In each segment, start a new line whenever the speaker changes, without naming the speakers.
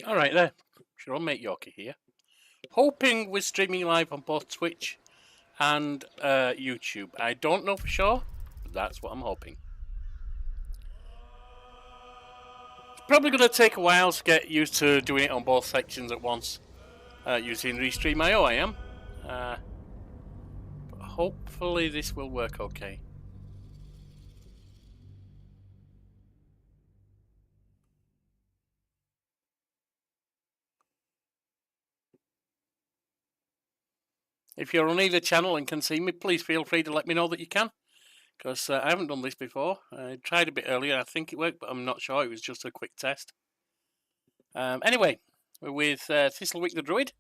Alright there, your own mate Yorkie here. Hoping we're streaming live on both Twitch and YouTube. I don't know for sure, but that's what I'm hoping. It's probably going to take a while to get used to doing it on both sections at once. Using Restream.io I am. But hopefully this will work okay. If you're on either channel and can see me, please feel free to let me know that you can. Because I haven't done this before. I tried a bit earlier, I think it worked, but I'm not sure. It was just a quick test. Anyway, we're with Thistlewick the Druid.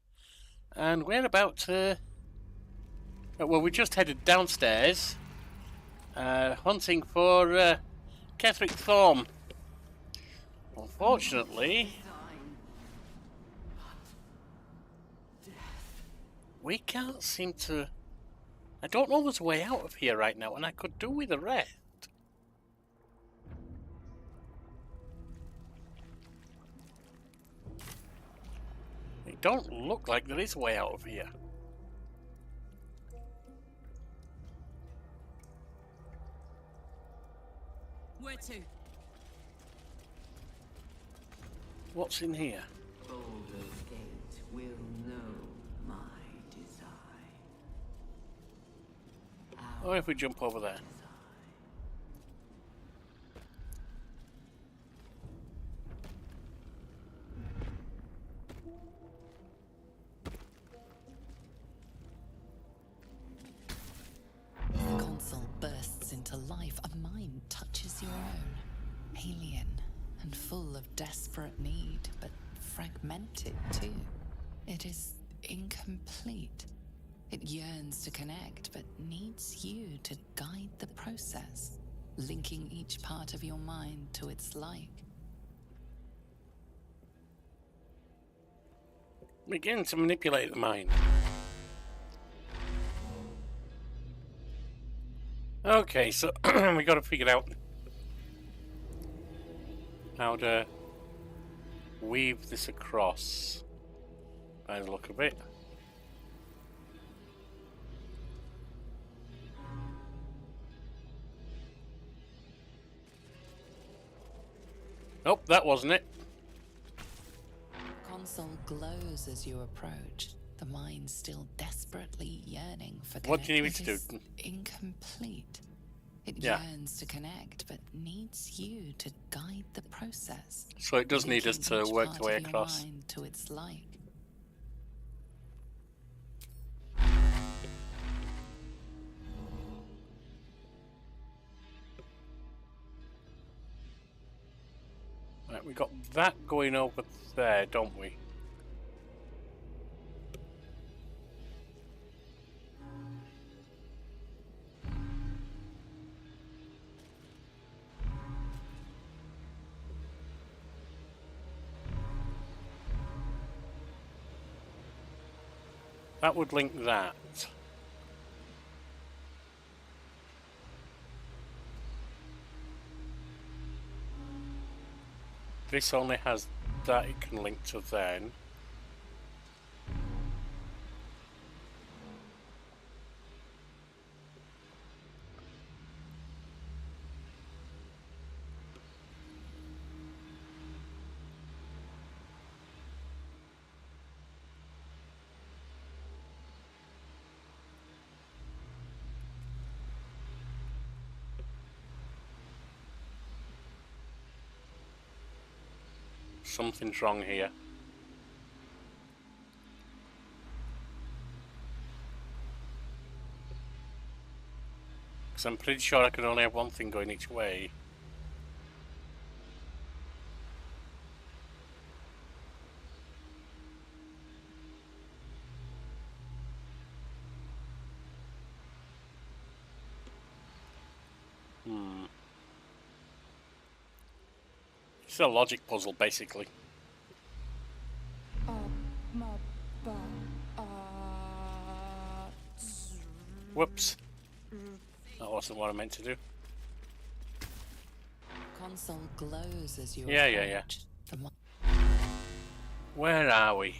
And we're about to... well, we just headed downstairs. Hunting for Ketheric Thorm. Unfortunately... we can't seem to... I don't know there's a way out of here right now, and I could do with a rest. It don't look like there is a way out of here.
Where to?
What's in here?
Baldur's Gate will know my desire.
Or if we jump over there.
The console bursts into life. A mind touches your own. Alien and full of desperate need, but fragmented too. It is incomplete. It yearns to connect, but needs you to guide the process, linking each part of your mind to its like.
Begin to manipulate the mind. Okay, so we got to figure out how to weave this across by the look of it. Nope, that wasn't it.
Console glows as you approach, the mind still desperately yearning for connection.
What do you need me to do?
Incomplete. It
Yeah.
yearns to connect, but needs you to guide the process.
So it does need us to
linking each
work
part
the way
of your
across.
mind to its like.
Right, we got that going over there, don't we? That would link that. This only has that it can link to then. Something's wrong here. Because I'm pretty sure I can only have one thing going each way. It's a logic puzzle, basically. Whoops. That wasn't what I meant to do.
Console glows as you
Yeah.
approach.
Where are we?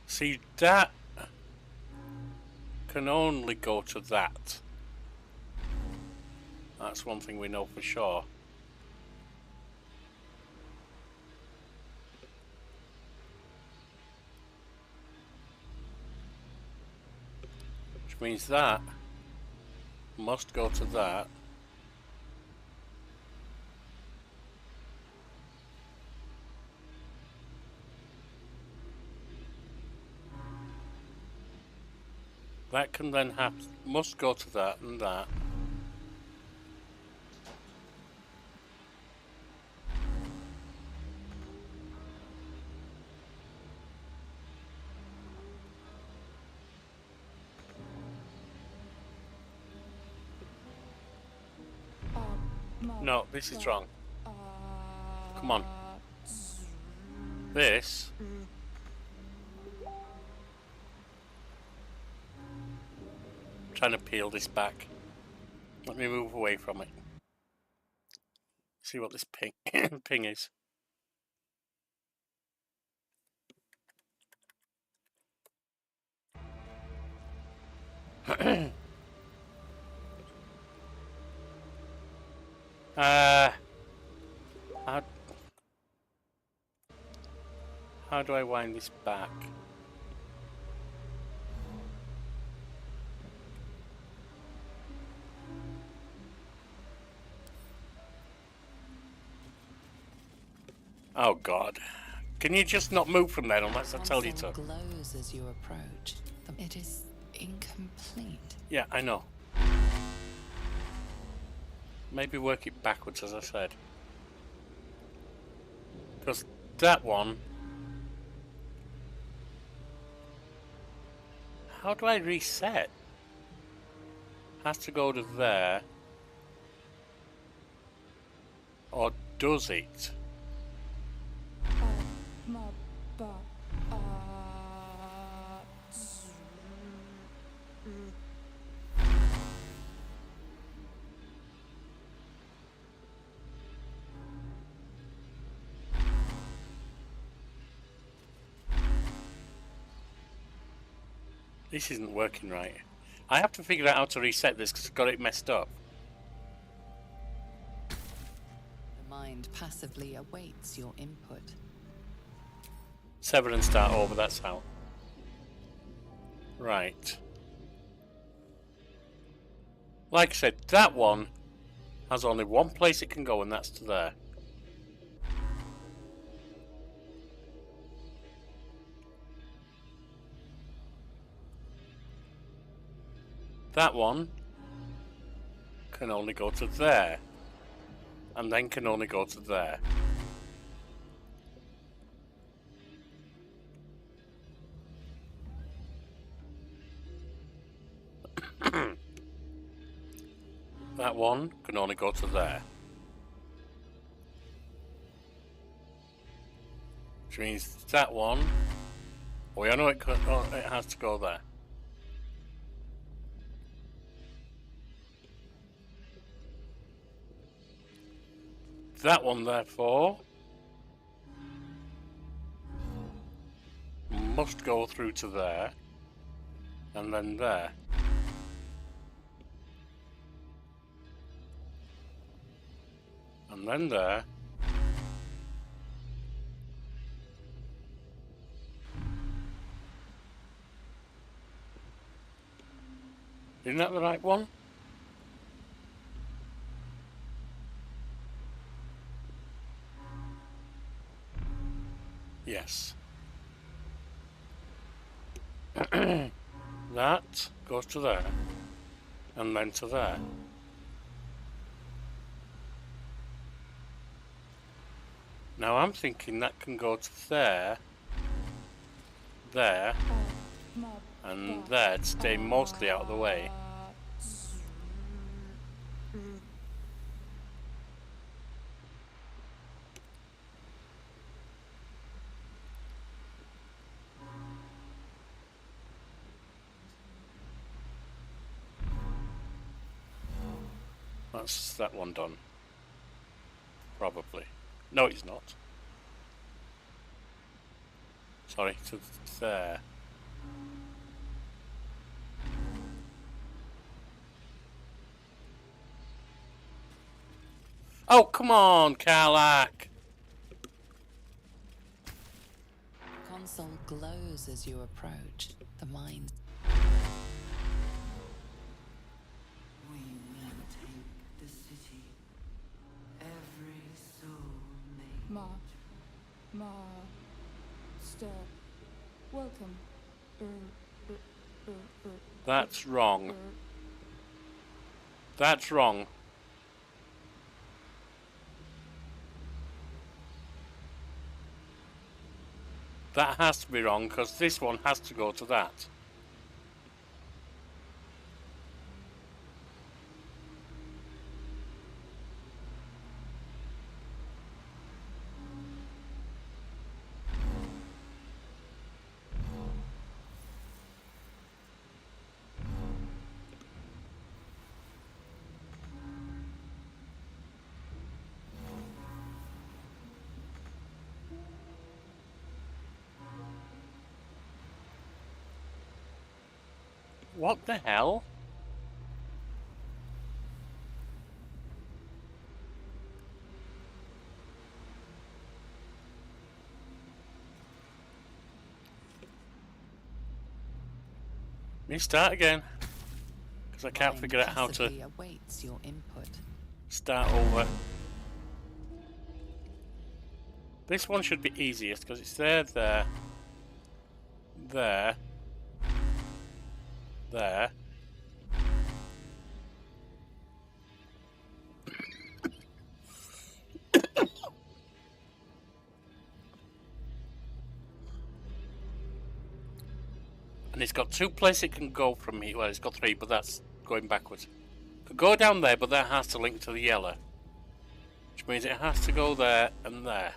See, that can only go to that. That's one thing we know for sure. Which means that must go to that. That can then must go to that and that. No, this is wrong. Come on. This. I'm trying to peel this back. Let me move away from it. See what this ping ping is. How do I wind this back? Oh God. Can you just not move from there unless I tell you to?
Glows as you approach. It is incomplete.
Yeah, I know. Maybe work it backwards, as I said. Because that one... How do I reset? Has to go to there. Or does it? This isn't working right. I have to figure out how to reset this because I've got it messed up.
The mind passively awaits your input.
Sever and start over, that's how. Right. Like I said, that one has only one place it can go, and that's to there. That one can only go to there, and then can only go to there. That one can only go to there. Which means that one, I know it has to go there. That one, therefore, must go through to there, and then there. And then there. Isn't that the right one? Yes. That goes to there, and then to there. Now I'm thinking that can go to there, there, and there to stay mostly out of the way. That's that one done. Probably. No, it's not. Sorry, to there. Oh, come on, Karlak!
The console glows as you approach. The mind.
We will take the city. Every soul made.
Master. Welcome.
That's wrong. That's wrong. That has to be wrong, because this one has to go to that. What the hell? Let me start again. Because I can't figure out how to
Awaits your input.
start over. This one should be easiest because it's there, there, there, there. And it's got two places it can go from here. Well, it's got three, but that's going backwards. Could go down there, but that has to link to the yellow. Which means it has to go there and there.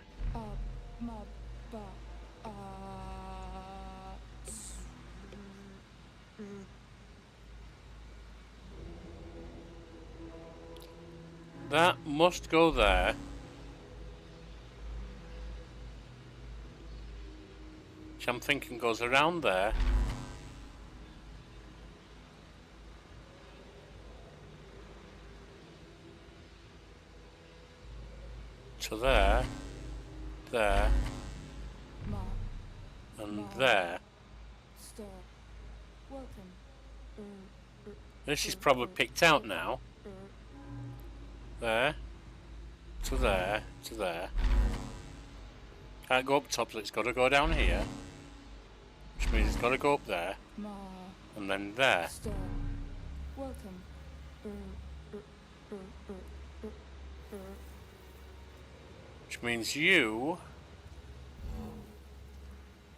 That must go there. Which I'm thinking goes around there. To there, there, and there. This is probably picked out now. There, to there, to there. Can't go up top, so it's got to go down here. Which means it's got to go up there. And then there. Which means you...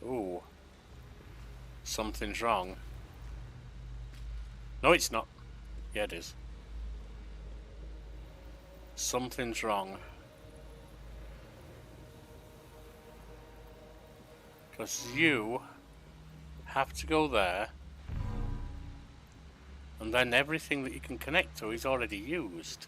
Ooh. Something's wrong. No, it's not. Yeah, it is. Something's wrong. Because you have to go there. And then everything that you can connect to is already used.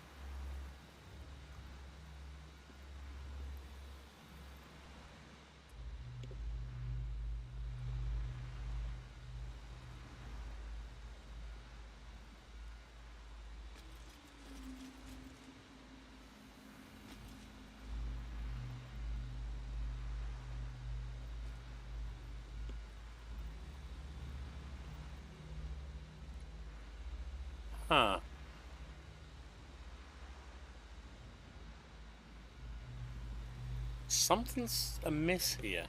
Huh. Something's amiss here.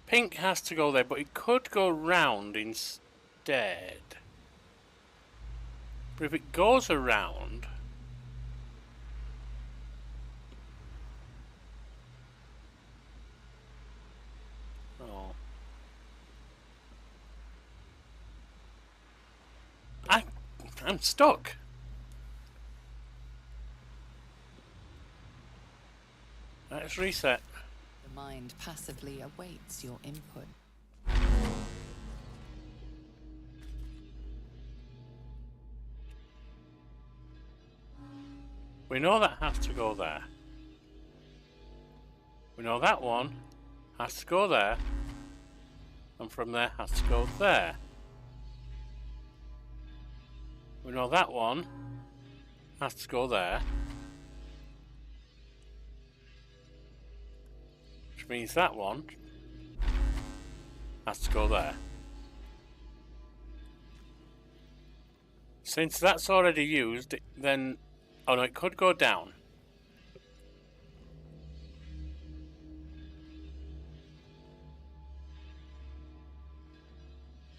Pink has to go there, but it could go round instead. But if it goes around... Oh. I'm stuck. Let's reset.
The mind passively awaits your input.
We know that has to go there. We know that one has to go there. And from there has to go there. We know that one has to go there. Which means that one has to go there. Since that's already used, then... Oh no, it could go down.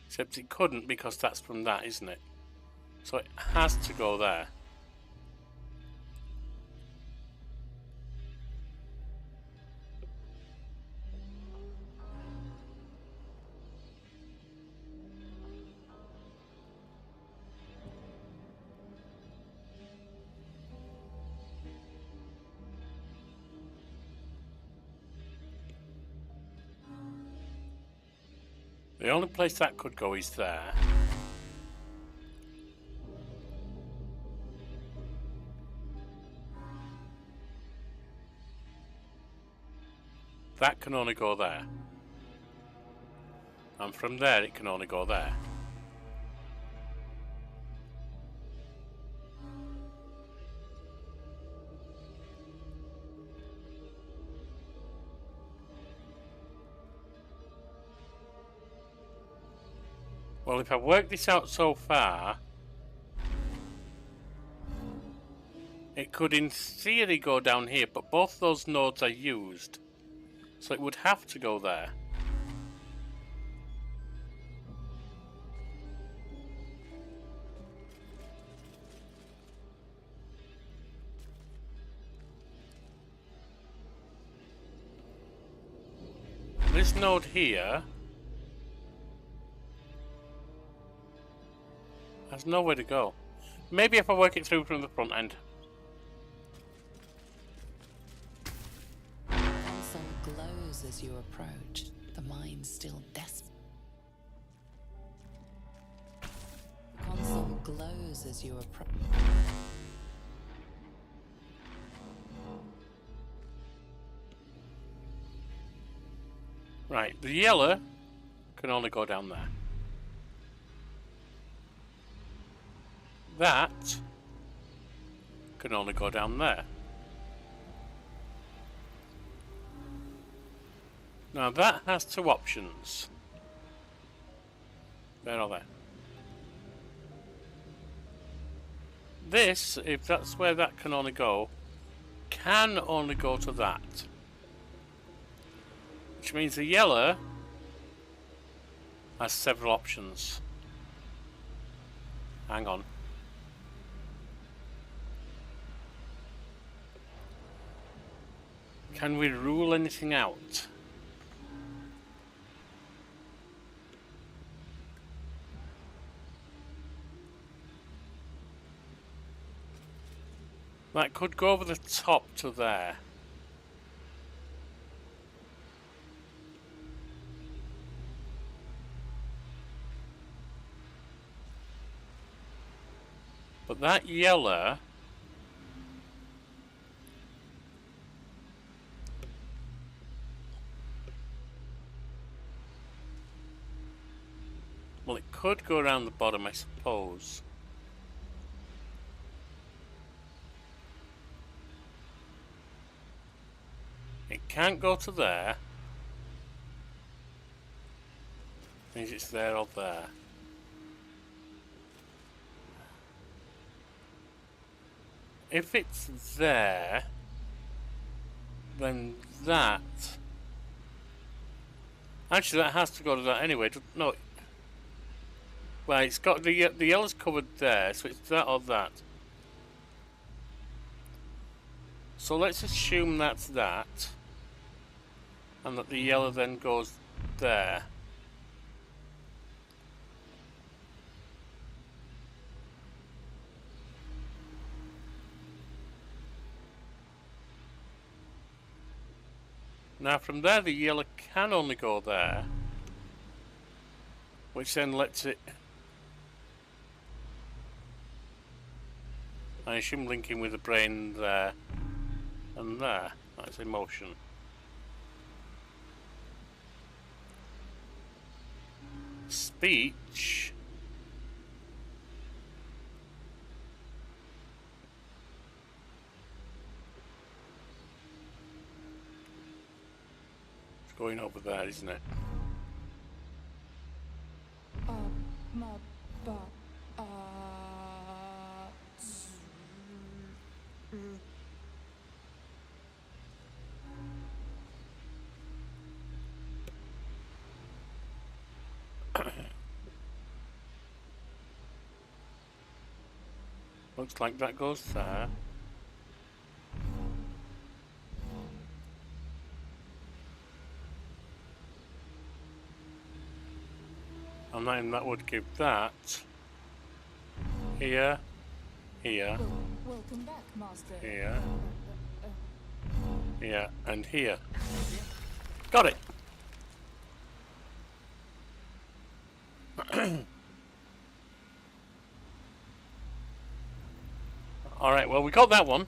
Except it couldn't because that's from that, isn't it? So it has to go there. The only place that could go is there. That can only go there. And from there it can only go there. Well, if I've worked this out so far, it could in theory go down here, but both those nodes are used. So it would have to go there. This node here has nowhere to go. Maybe if I work it through from the front end.
The console glows as you approach. The mind still desperate. The console glows as you approach.
Right, the yellow can only go down there. That can only go down there. Now that has two options. There or there. This, if that's where that can only go to that. Which means the yellow has several options. Hang on. Can we rule anything out? That could go over the top to there. But that yellow well, it could go around the bottom, I suppose. It can't go to there. Means it's there or there. If it's there, then that... Actually, that has to go to that anyway. No. Well, it's got the yellow's covered there, so it's that or that. So let's assume that's that, and that the yellow then goes there. Now from there the yellow can only go there, which then lets it... I assume linking with the brain there and there. That's emotion. Speech. It's going over there, isn't it?
Ma, ba,
Looks like that goes there. And then that would give that here, here,
welcome back, Master.
here, here, and here. Got it! Alright, well, we got that one.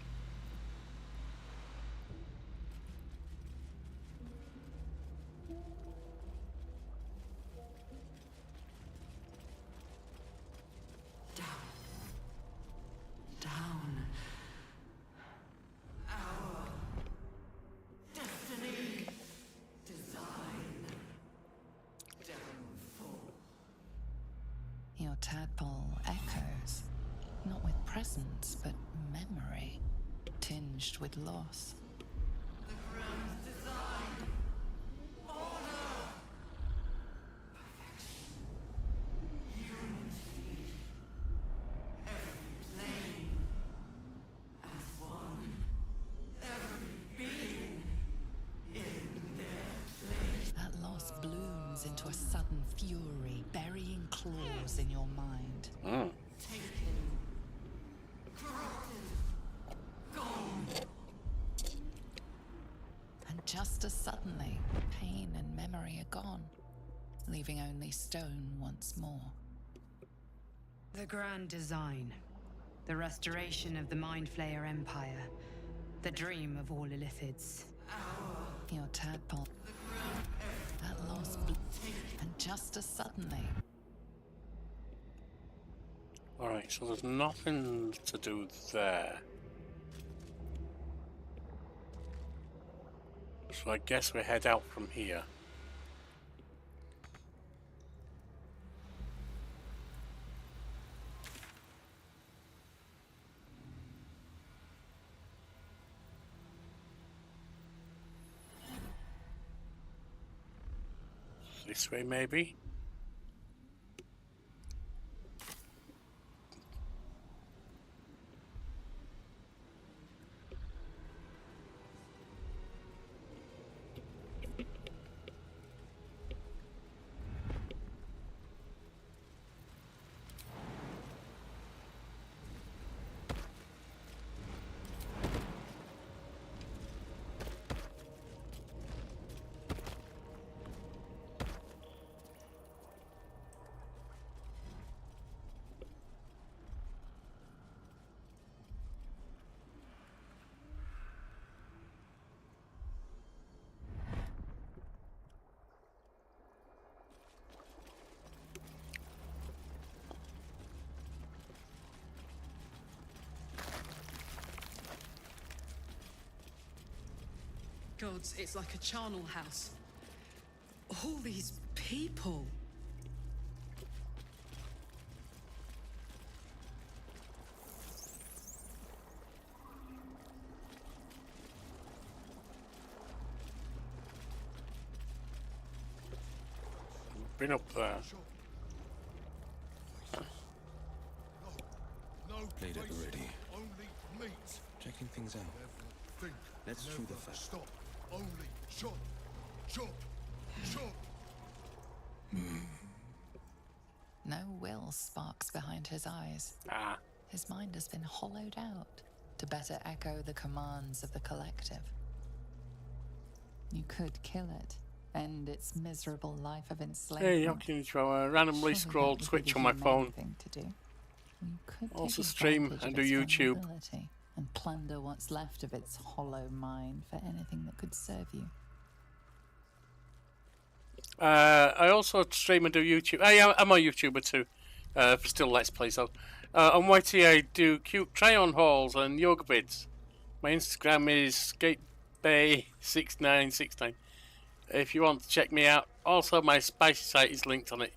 Down. Our destiny. Design. Downfall.
Your tadpole echoes, not with presence, but memory, tinged with loss.
The grand design. Order. Perfection. Unity. Every plane. As one. Every being. In their place.
That loss blooms into a sudden fury, burying claws in your mind.
Taken. Corrupted. Gone.
And just as suddenly, pain and memory are gone, leaving only stone once more.
The grand design. The restoration of the Mind Flayer Empire. The dream of all Illithids.
Your tadpole. That loss and just as suddenly.
Alright, so there's nothing to do there. So I guess we head out from here. This way, maybe?
Gods, it's like a charnel house. All these people.
Been up there.
Played it already.
Only meat.
Checking things out.
Think.
Let's chew the fat.
Stop. Only chop. Chop. Chop.
No will sparks behind his eyes.
Ah.
His mind has been hollowed out to better echo the commands of the collective. You could kill it, end its miserable life of enslavement.
Hey, I can throw a randomly
Surely that
scrolled
would be
switch
the
on my
humane
phone.
thing to do. You could
Also
take
stream
advantage
and
of
do
its
YouTube.
vulnerability and plunder what's left of its hollow mind for anything that could serve you.
I also stream and do YouTube. I'm a YouTuber too. For still Let's Plays though. On YT I do cute try-on hauls and yoga vids. My Instagram is skatebay6969. If you want to check me out. Also my spicy site is linked on it.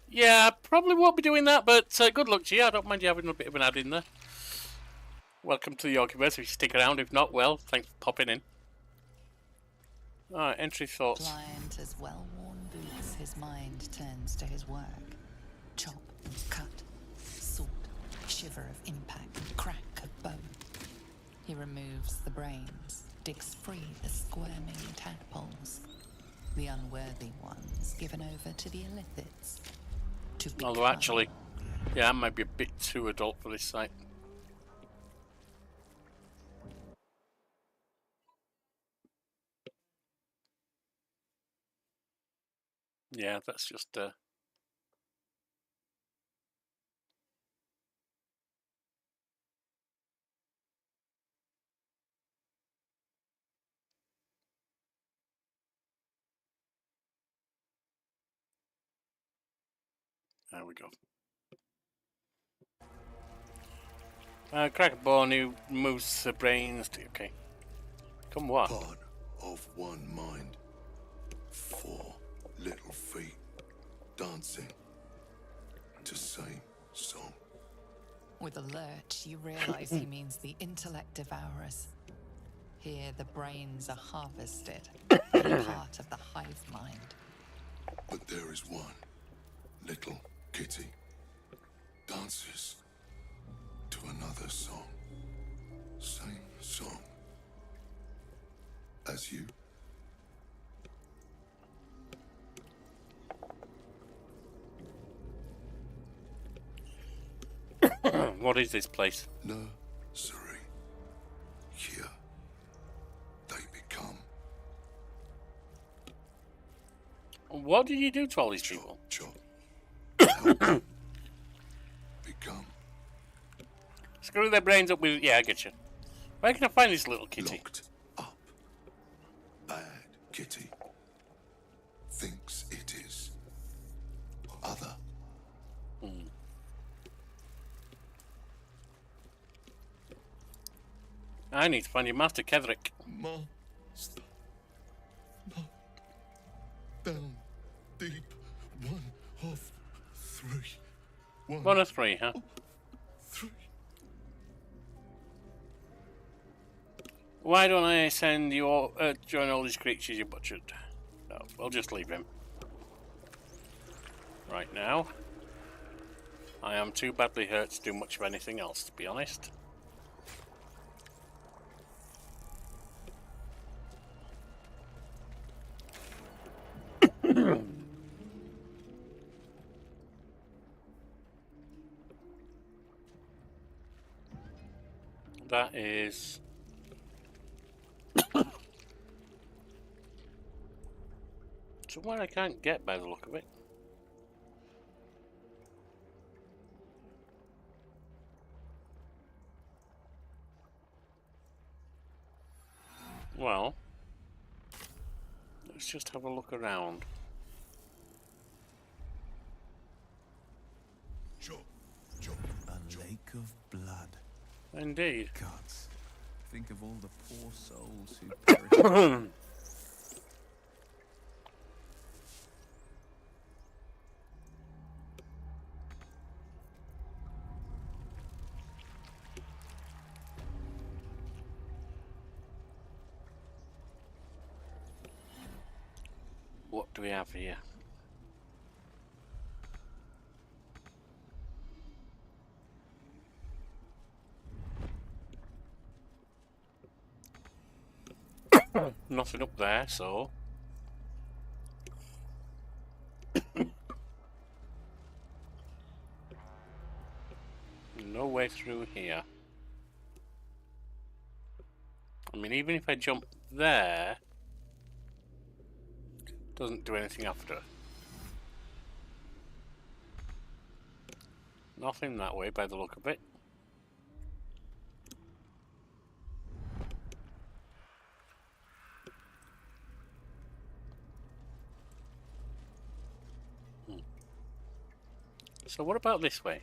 Yeah, I probably won't be doing that, but good luck to you. I don't mind you having a bit of an ad in there. Welcome to the Yorkiverse if you stick around. If not, well, thanks for popping in. Alright, entry thoughts.
Pliant as well-worn boots, his mind turns to his work. Chop, cut, sort, shiver of impact, crack of bone. He removes the brains, digs free the squirming tadpoles. The unworthy ones given over to the illithids.
Although actually, yeah, that might be a bit too adult for this site. Yeah, that's just there we go. Crack a bone who moves the brains. Okay. Come what?
Part of one mind. 4 little feet dancing to same song.
With a lurch, you realize he means the intellect devourers. Here, the brains are harvested, part of the hive mind.
But there is one little kitty dances to another song. Same song as you.
What is this place?
Nursery. Here they become.
What did you do to all these people?
Chop. Help them become
Screw their brains up with... Yeah, I get you. Where can I find this little kitty?
locked up. Bad kitty thinks it is other.
I need to find your master, Ketherick.
Master. No. Down deep. 1 of 3.
1 of 3, huh?
3.
Why don't I send you all, join all these creatures you butchered? No, we'll just leave him. Right now. I am too badly hurt to do much of anything else, to be honest. That is... somewhere I can't get by the look of it. Well, let's just have a look around.
Chop. Chop.
A lake of blood.
Indeed.
Gods. Think of all the poor souls who perished.
What do we have here? Nothing up there, so... no way through here. I mean, even if I jump there... doesn't do anything after. Nothing that way by the look of it. So what about this way?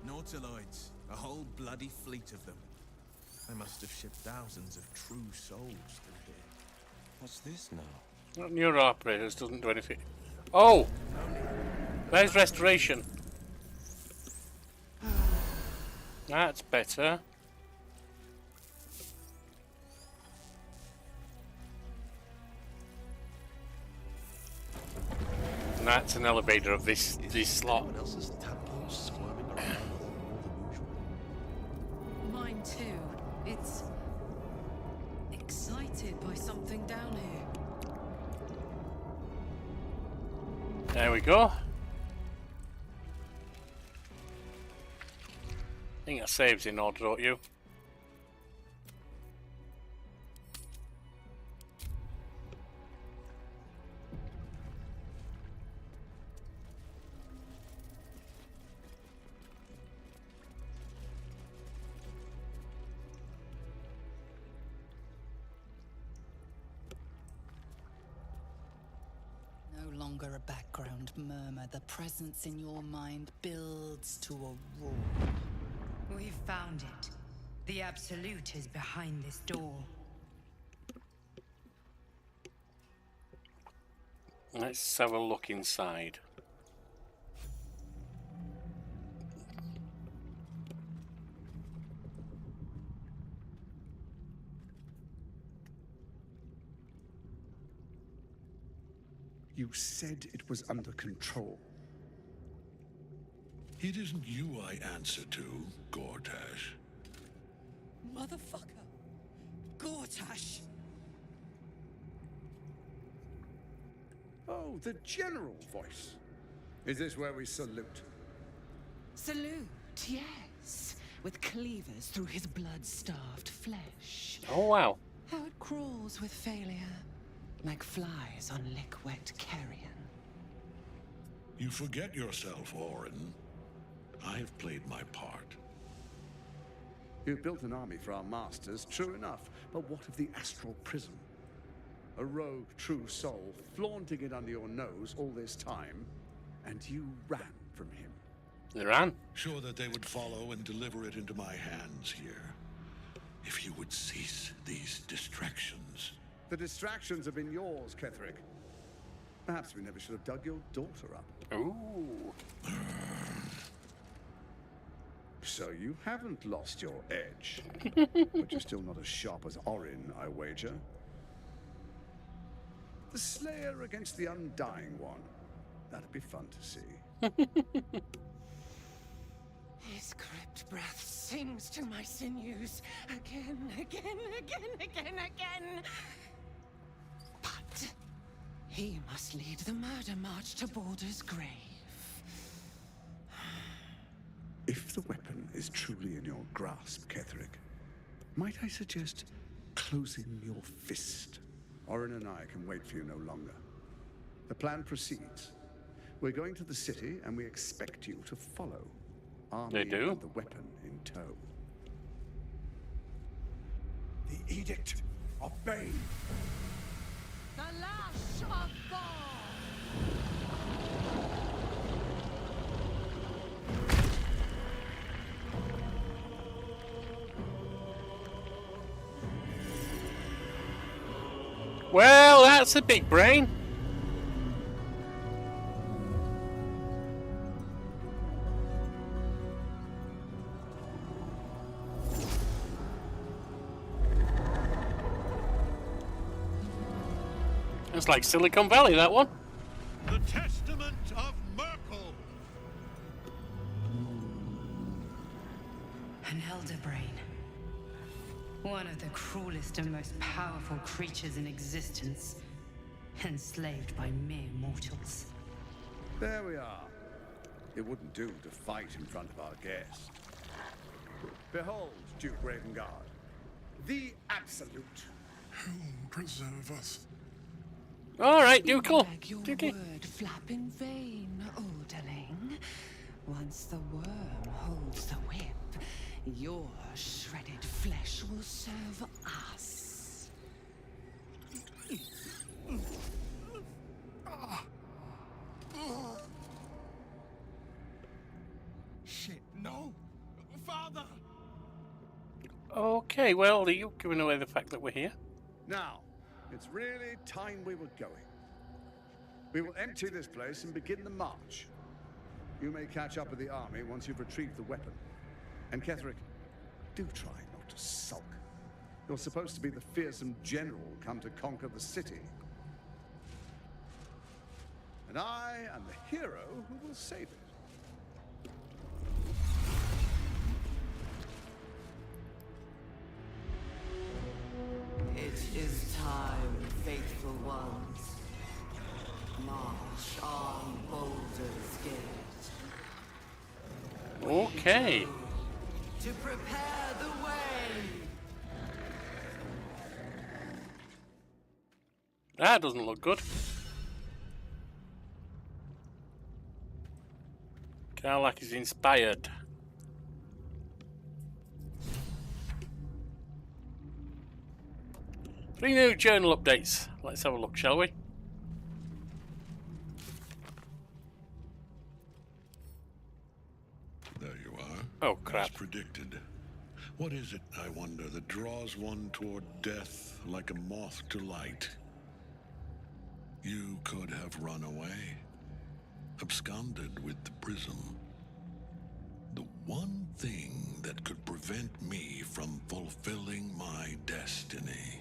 Nautiloids, a whole bloody fleet of them. They must have shipped thousands of true souls through here.
What's this now?
Not neuro operators doesn't do anything. Oh! There's restoration. That's better. And that's an elevator of this slot.
Anyone else's tadpoles squirming around more than usual?
Mine too. It's excited by something down here.
There we go. I think that saves in order, don't you?
No longer a background murmur. The presence in your mind builds to a roar.
We've found it. The Absolute is behind this door.
Let's have a look inside.
You said it was under control.
It isn't you I answer to, Gortash.
Motherfucker! Gortash!
Oh, the general voice. Is this where we salute?
Salute, yes. With cleavers through his blood-starved flesh.
Oh wow.
How it crawls with failure. Like flies on lick-wet carrion.
You forget yourself, Orin. I have played my part.
You've built an army for our masters, true enough. But what of the astral prism? A rogue true soul, flaunting it under your nose all this time, and you ran from him.
They ran.
Sure that they would follow and deliver it into my hands here. If you would cease these distractions.
The distractions have been yours, Ketherick. Perhaps we never should have dug your daughter up.
Ooh.
So you haven't lost your edge. But you're still not as sharp as Orin, I wager. The Slayer against the Undying One. That'd be fun to see.
His crypt breath sings to my sinews. Again, again, again, again, again. But he must lead the murder march to Baldur's grave.
If the weapon is truly in your grasp, Ketherick, might I suggest closing your fist? Orin and I can wait for you no longer. The plan proceeds. We're going to the city, and we expect you to follow. Army
They do?
and the weapon in tow.
The Edict of Bane.
The lash of God!
Well, that's a big brain. It's like Silicon Valley, that one.
The Testament of Merkel.
An elder brain. One of the cruelest and most powerful creatures in existence, enslaved by mere mortals.
There we are. It wouldn't do to fight in front of our guest. Behold, Duke Ravengard, the Absolute.
Whom preserve us?
All right, Dukel.
Beg your
Dukey.
word flap in vain, Olderling. Once the worm holds the whip, your shredded flesh will serve us.
Shit, no! Father!
Okay, well, are you giving away the fact that we're here?
Now, it's really time we were going. We will empty this place and begin the march. You may catch up with the army once you've retrieved the weapon. And Ketheric, do try not to sulk. You're supposed to be the fearsome general come to conquer the city. And I am the hero who will save it.
It is time, faithful ones. March on Baldur's Gate.
Okay.
To prepare the way.
That doesn't look good. Karlach is inspired. Three new journal updates. Let's have a look, shall we?
There you are.
Oh, crap.
As predicted. What is it, I wonder, that draws one toward death like a moth to light? You could have run away, absconded with the prism. The one thing that could prevent me from fulfilling my destiny.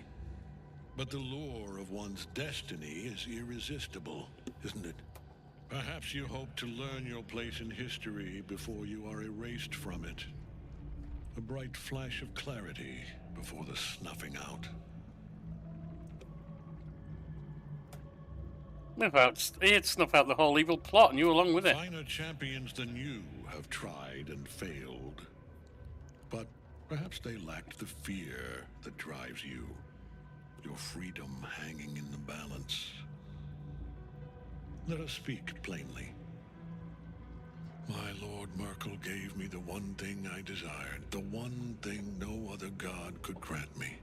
But the lure of one's destiny is irresistible, isn't it? Perhaps you hope to learn your place in history before you are erased from it. A bright flash of clarity before the snuffing out.
He'd snuff out the whole evil plot and you along with it.
Finer champions than you have tried and failed. But perhaps they lacked the fear that drives you. Your freedom hanging in the balance. Let us speak plainly. My Lord Merkel gave me the one thing I desired, the one thing no other god could grant me.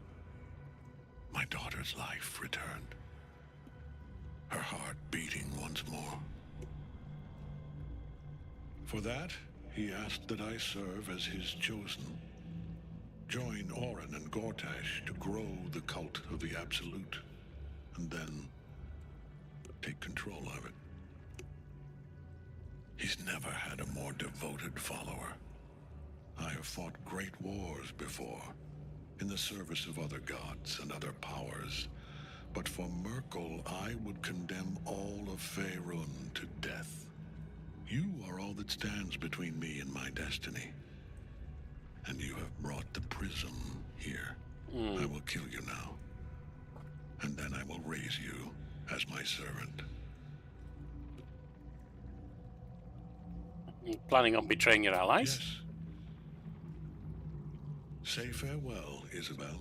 My daughter's life returned. Her heart beating once more. For that, he asked that I serve as his chosen. Join Orin and Gortash to grow the cult of the Absolute, and then take control of it. He's never had a more devoted follower. I have fought great wars before, in the service of other gods and other powers, but for Merkel, I would condemn all of Faerun to death. You are all that stands between me and my destiny. And you have brought the prism here. I will kill you now. And then I will raise you as my servant.
You planning on betraying your allies?
Yes. Say farewell, Isabel.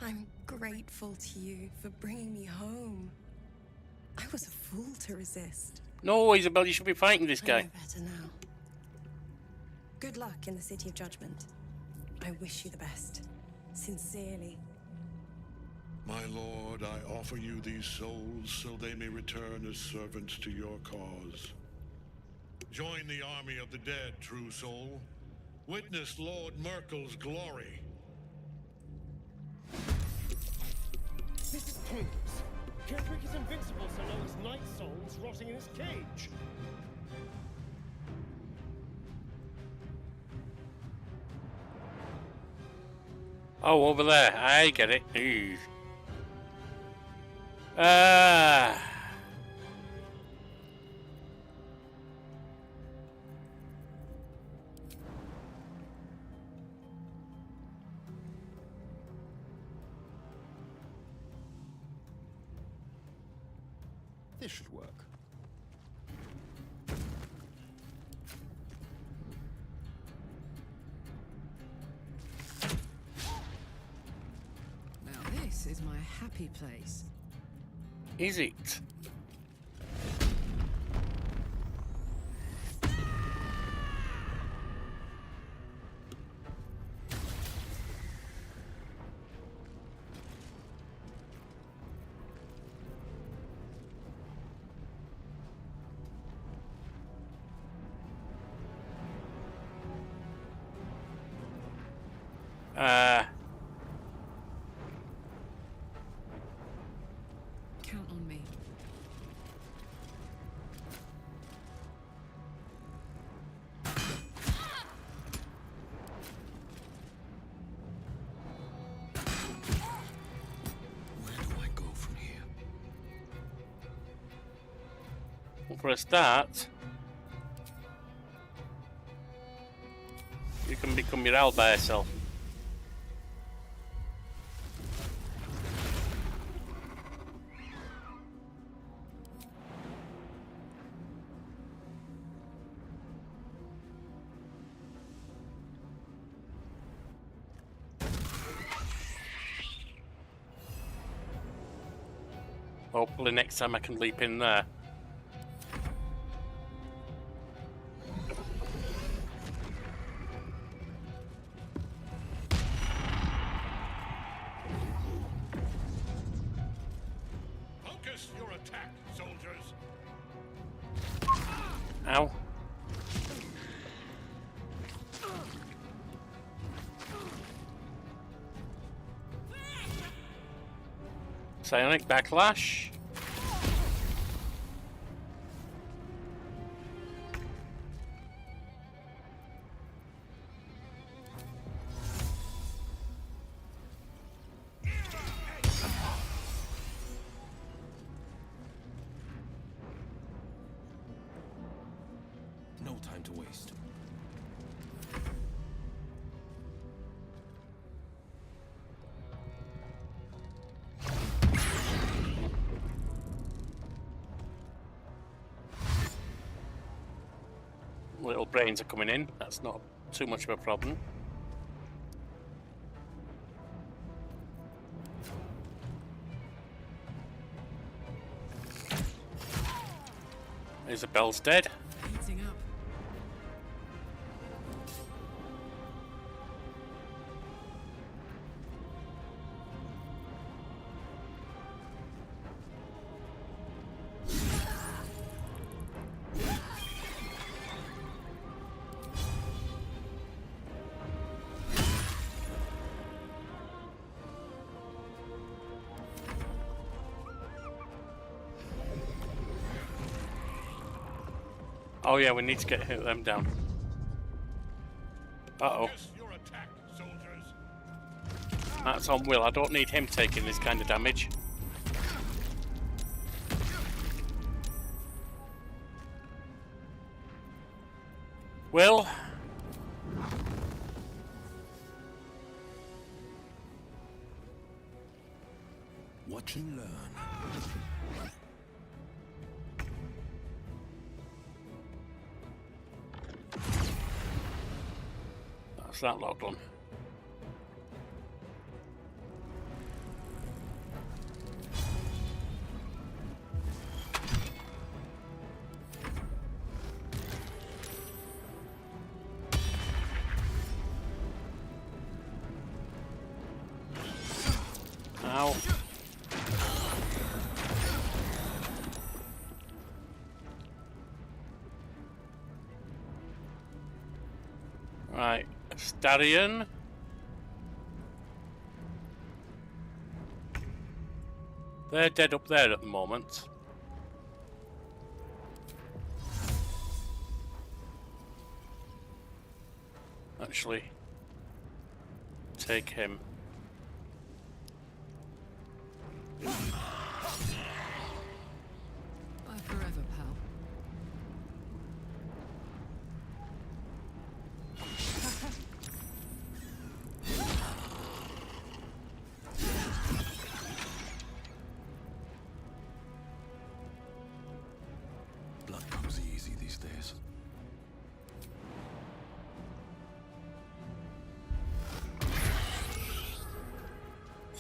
I'm grateful to you for bringing me home. I was a fool to resist.
No, Isabel, you should be fighting this
I
guy.
know better now. Good luck in the City of Judgment. I wish you the best. Sincerely.
My lord, I offer you these souls so they may return as servants to your cause. Join the army of the dead, true soul. Witness Lord Merkel's glory.
This is pointless. Ketheric is invincible so long as Nightsong's rotting in his cage.
Oh, over there. I get it. Ew. Ah.
This should work.
Now this is my happy place.
Is it?
Count on me.
Where do I go from here?
Well, for a start, you can become your owl by yourself. Hopefully next time I can leap in there.
Focus your attack, soldiers.
Ow. Psionic backlash.
No time to waste.
Little brains are coming in. That's not too much of a problem. Isabel's dead.
Heating up.
Oh yeah, we need to get them down. Uh-oh.
Focus your attack, soldiers.
That's on Will. I don't need him taking this kind of damage. Will?
Watch and learn.
That's that lot done. Ow. Right, Starion. They're dead up there at the moment. Actually, take him.
Bye forever, pal.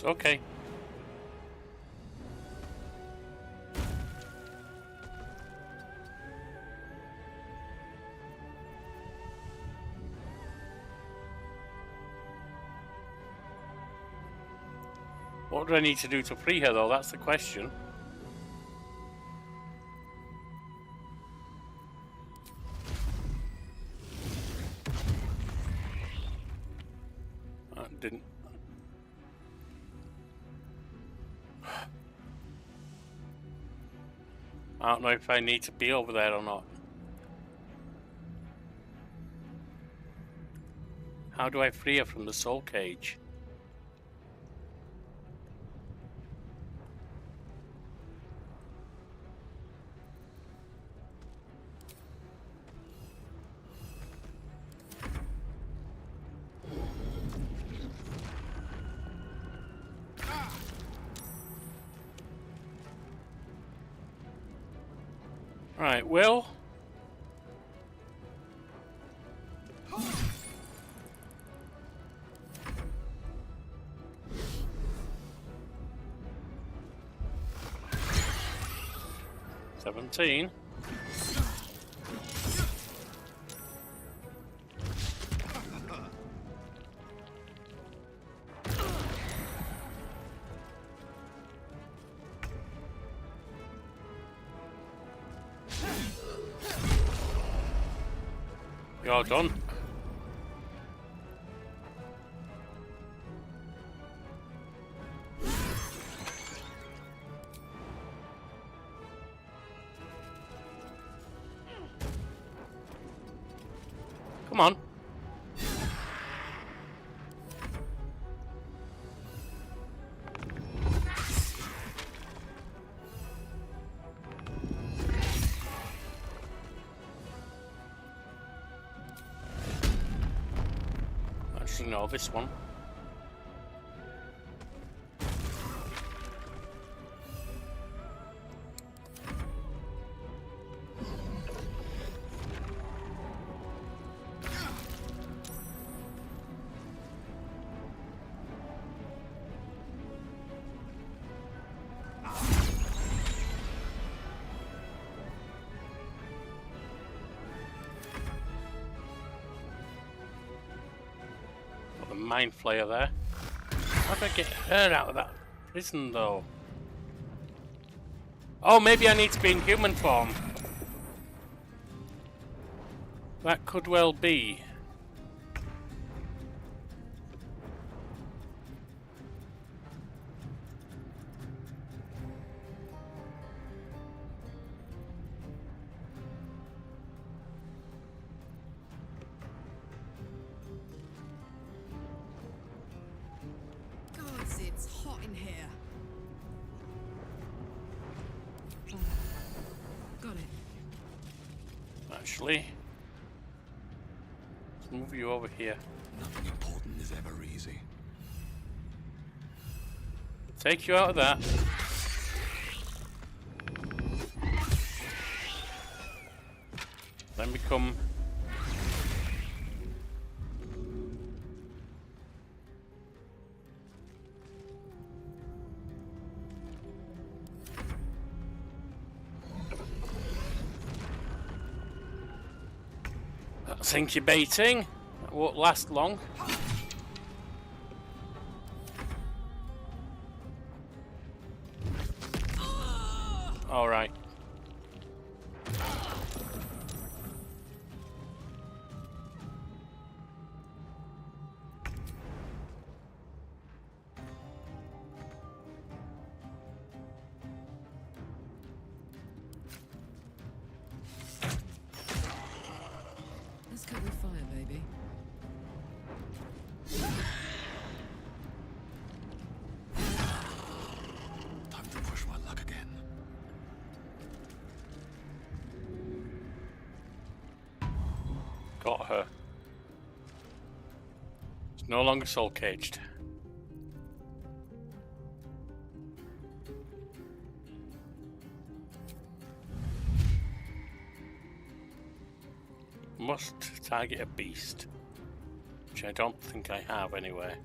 It's okay. What do I need to do to free her, though? That's the question. That didn't. I don't know if I need to be over there or not. How do I free her from the soul cage? Right, Will. $17. You're done. Come on. Actually, no, this one. Mind flayer there. How do I get her out of that prison though? Oh, maybe I need to be in human form. That could well be.
It's hot in here. Got it.
Actually, let's move you over here.
Nothing important is ever easy.
Take you out of that. Then become. That's incubating. That won't last long. All right.
Let's cut with fire, baby.
Time to push my luck again.
Got her. It's no longer soul caged. Must target a beast, which I don't think I have anyway.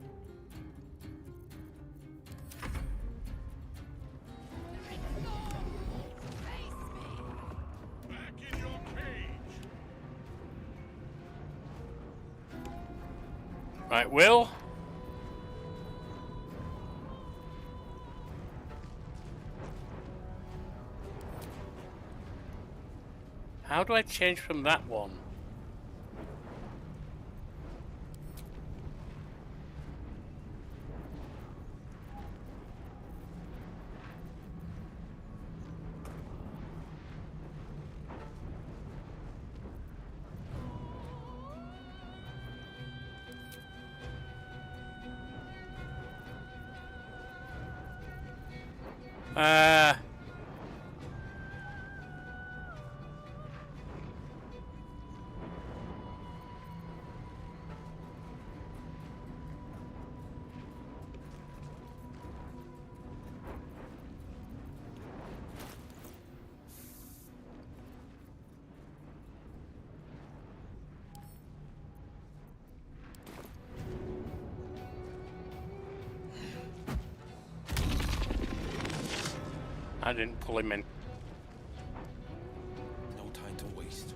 Right, Will. How do I change from that one? I didn't pull him in.
No time to waste.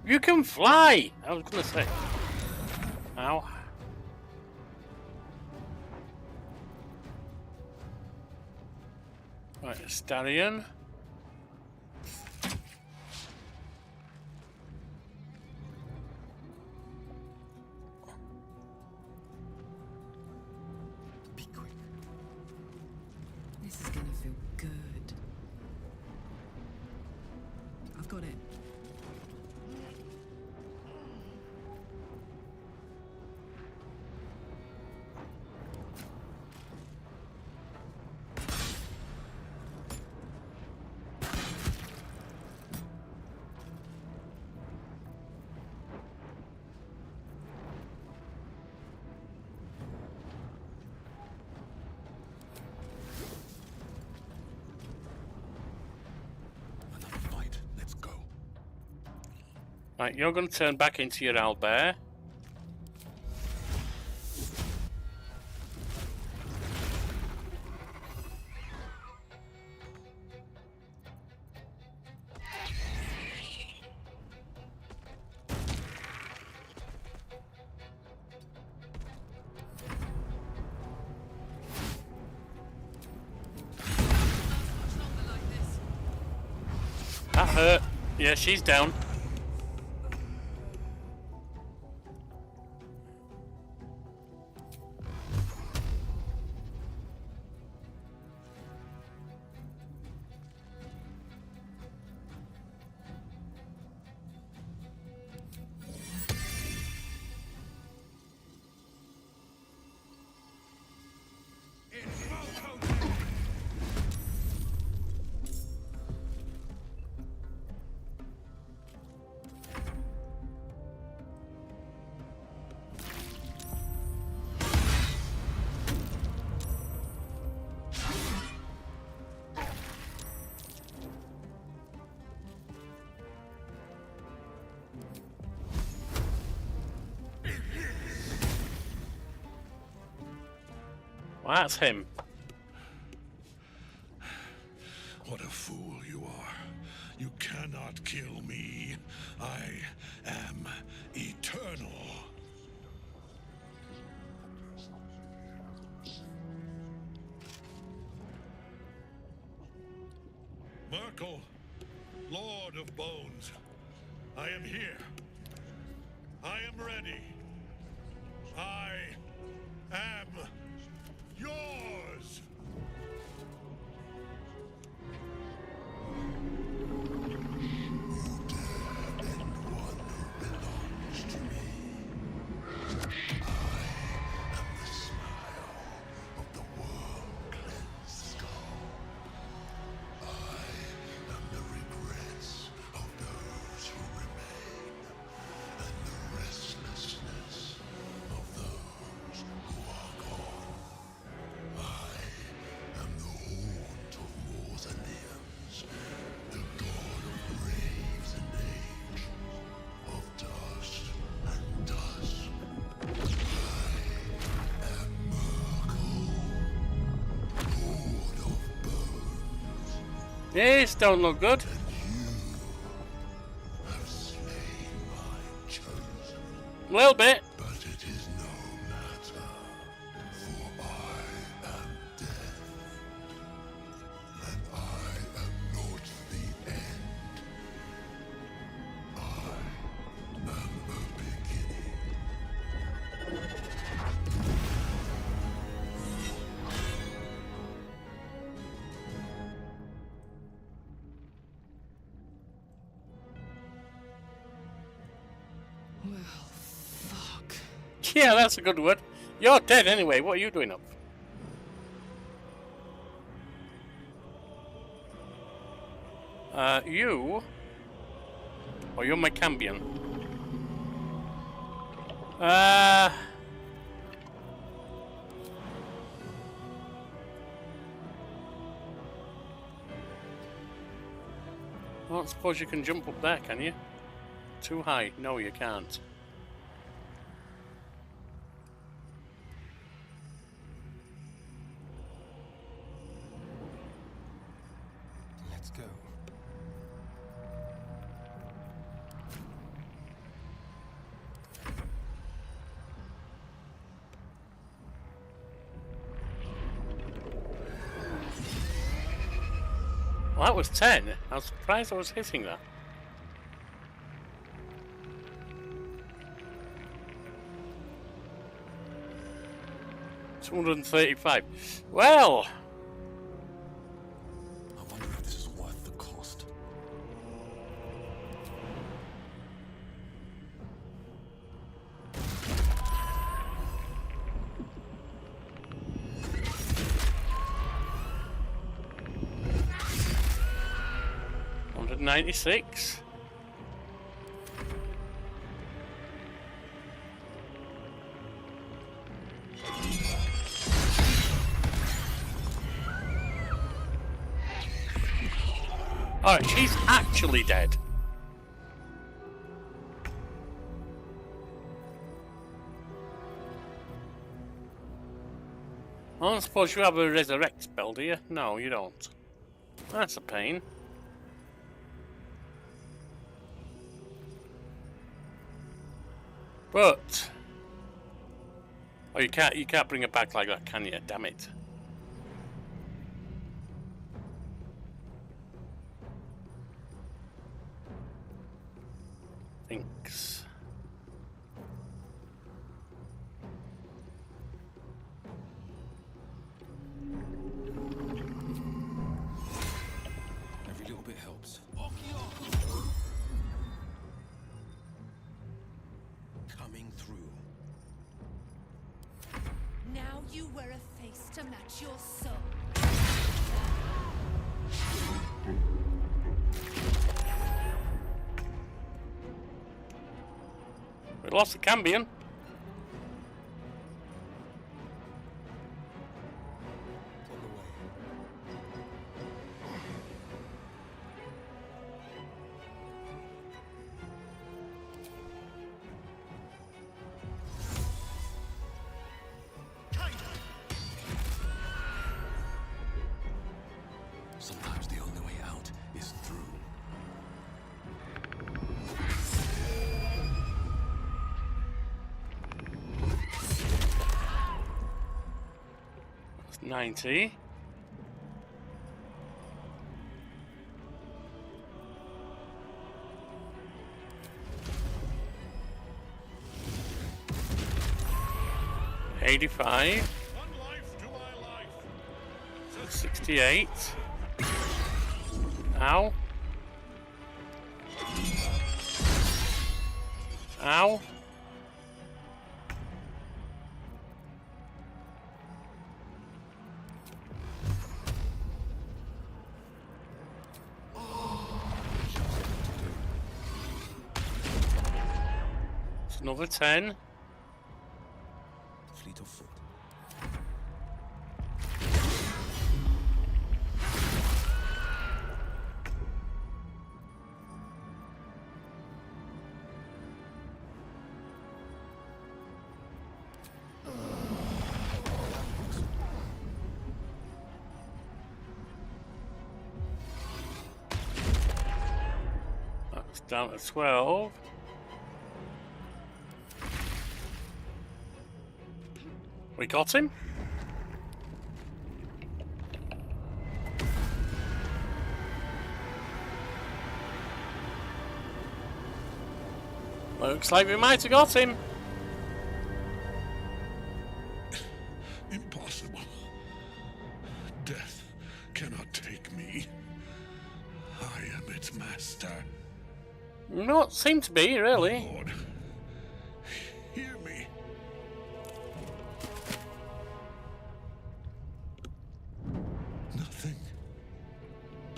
You can fly! I was gonna say. Ow. Right, Stallion.
Be quick. This is gonna feel good. I've got it.
Another fight. Let's go.
Right, you're going to turn back into your owlbear. That hurt. Yeah, she's down. Well, that's him.
What a fool you are. You cannot kill me. I am eternal. Merkel, Lord of Bones, I am here. I am ready. I am yours.
This don't look good.
Have slain my chosen.
A little bit.
But it is no matter, for I am death. And I am not the end. I am a beginning.
Well, fuck.
Yeah, that's a good word. You're dead anyway. What are you doing up? You? Oh, you're my cambion. I don't suppose you can jump up there, can you? Too high. No, you can't.
Let's go.
Well, that was 10. I was surprised I was hitting that. $235. Well,
I wonder if this is worth the cost.
$196. Alright, she's actually dead. I don't suppose you have a resurrect spell, do you? No, you don't. That's a pain. But oh, you can't bring it back like that, can you? Damn it. Thinks.
Every little bit helps. Coming through.
Now you wear a face to match your soul.
We lost the Cambion.
Sometimes the only way out is through.
That's 90. $85. 68. Ow. Ow. It's another 10.
Fleet of foot.
down to 12. We got him. Looks like we might have got him.
Impossible. Death cannot take me. I am its master.
Not seem to be, really.
Lord, hear me. Nothing.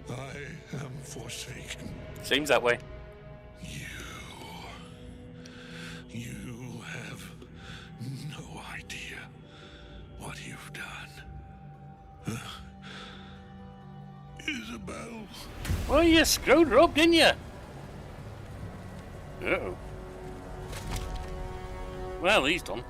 I am forsaken.
Seems that way.
You have no idea what you've done. Isabel.
Well, you screwed her up, didn't you? Uh-oh. Well, he's done.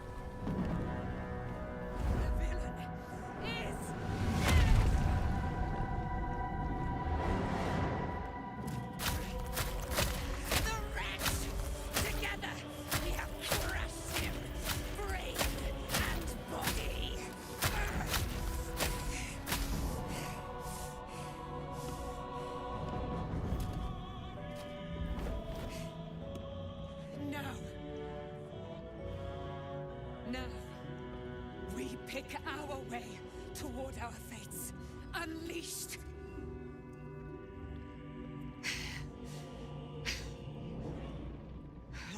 Pick our way toward our fates. Unleashed.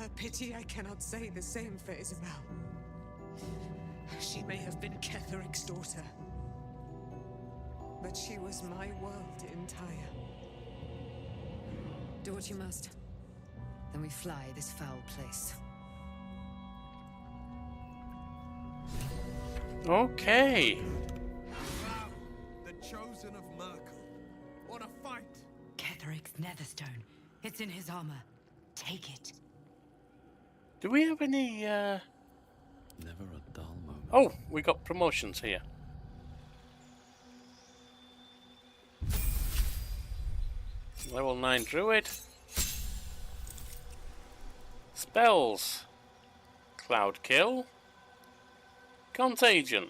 A pity I cannot say the same for Isabel. She may have been Ketheric's daughter, but she was my world entire.
Do what you must. Then we fly this foul place.
Okay.
Wow, the chosen of Merkel. What a fight!
Ketheric's netherstone. It's in his armor. Take it.
Do we have any,
Never a dull moment.
Oh, we got promotions here. Level 9 Druid. Spells. Cloud Kill. Contagion.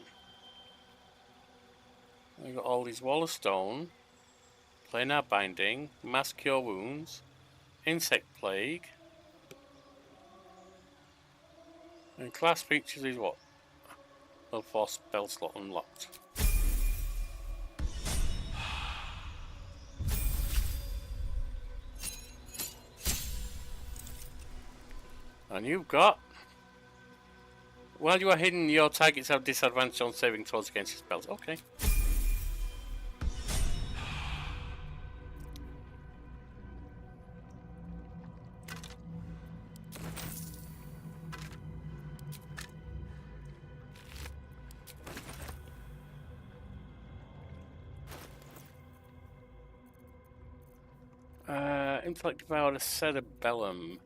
We got all these Wall of Stone. Planar Binding. Mass Cure Wounds. Insect Plague. And class features is what? Level 4 spell slot unlocked. And you've got, while you are hidden, your targets have disadvantage on saving throws against your spells. Okay. Intellect Devoured a Cerebellum.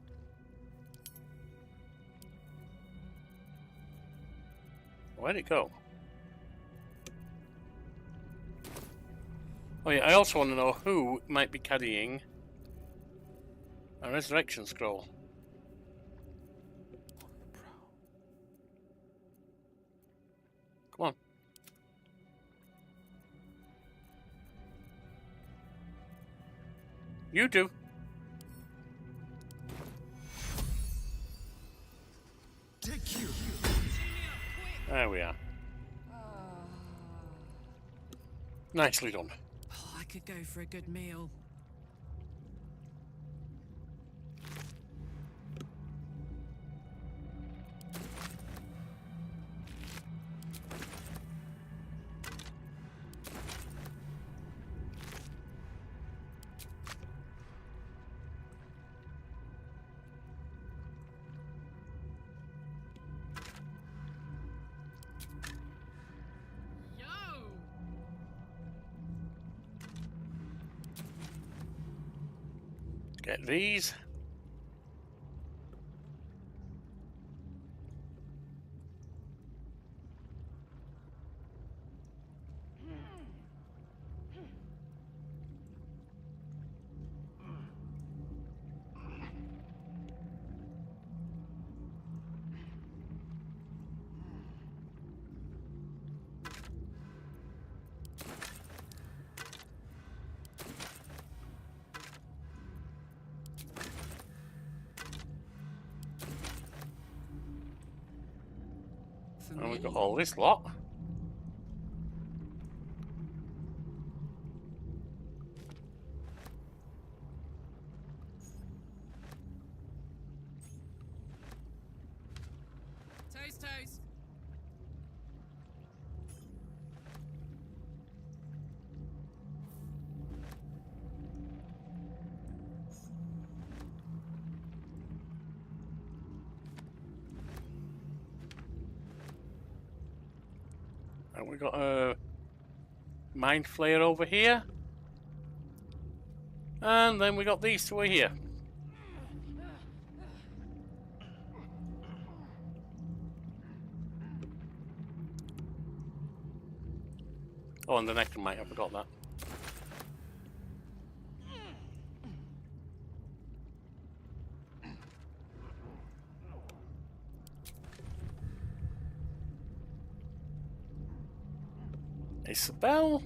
Where'd it go? Oh yeah, I also want to know who might be carrying a resurrection scroll. Come on. You do.
Take you.
There we are. Nicely done.
Oh, I could go for a good meal.
Get these. And we've got all this lot.
Toes.
And we got a mind flayer over here. And then we got these two here. Oh, and the necromite, I forgot that. Isabel?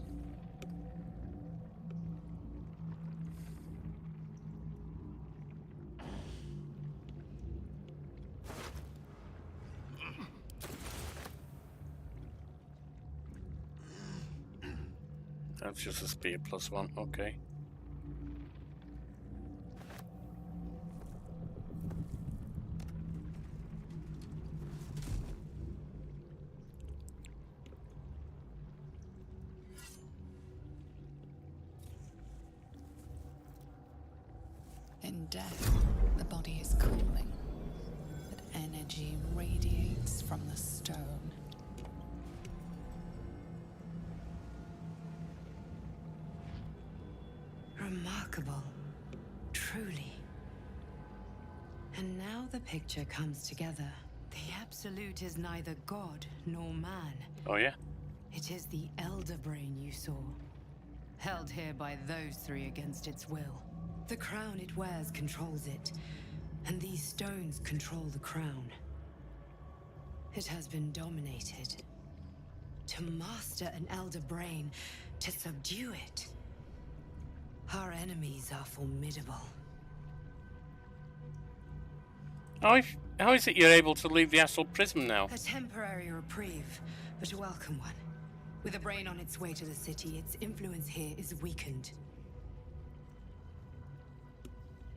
That's just a speed +1, okay.
In death, the body is cooling, but energy radiates from the stone.
Remarkable. Truly. And now the picture comes together. The Absolute is neither god nor man.
Oh, yeah?
It is the Elder Brain you saw. Held here by those three against its will. The crown it wears controls it, and these stones control the crown. It has been dominated. To master an Elder Brain, to subdue it. Our enemies are formidable.
How is it you're able to leave the astral prism now?
A temporary reprieve, but a welcome one. With a brain on its way to the city, its influence here is weakened.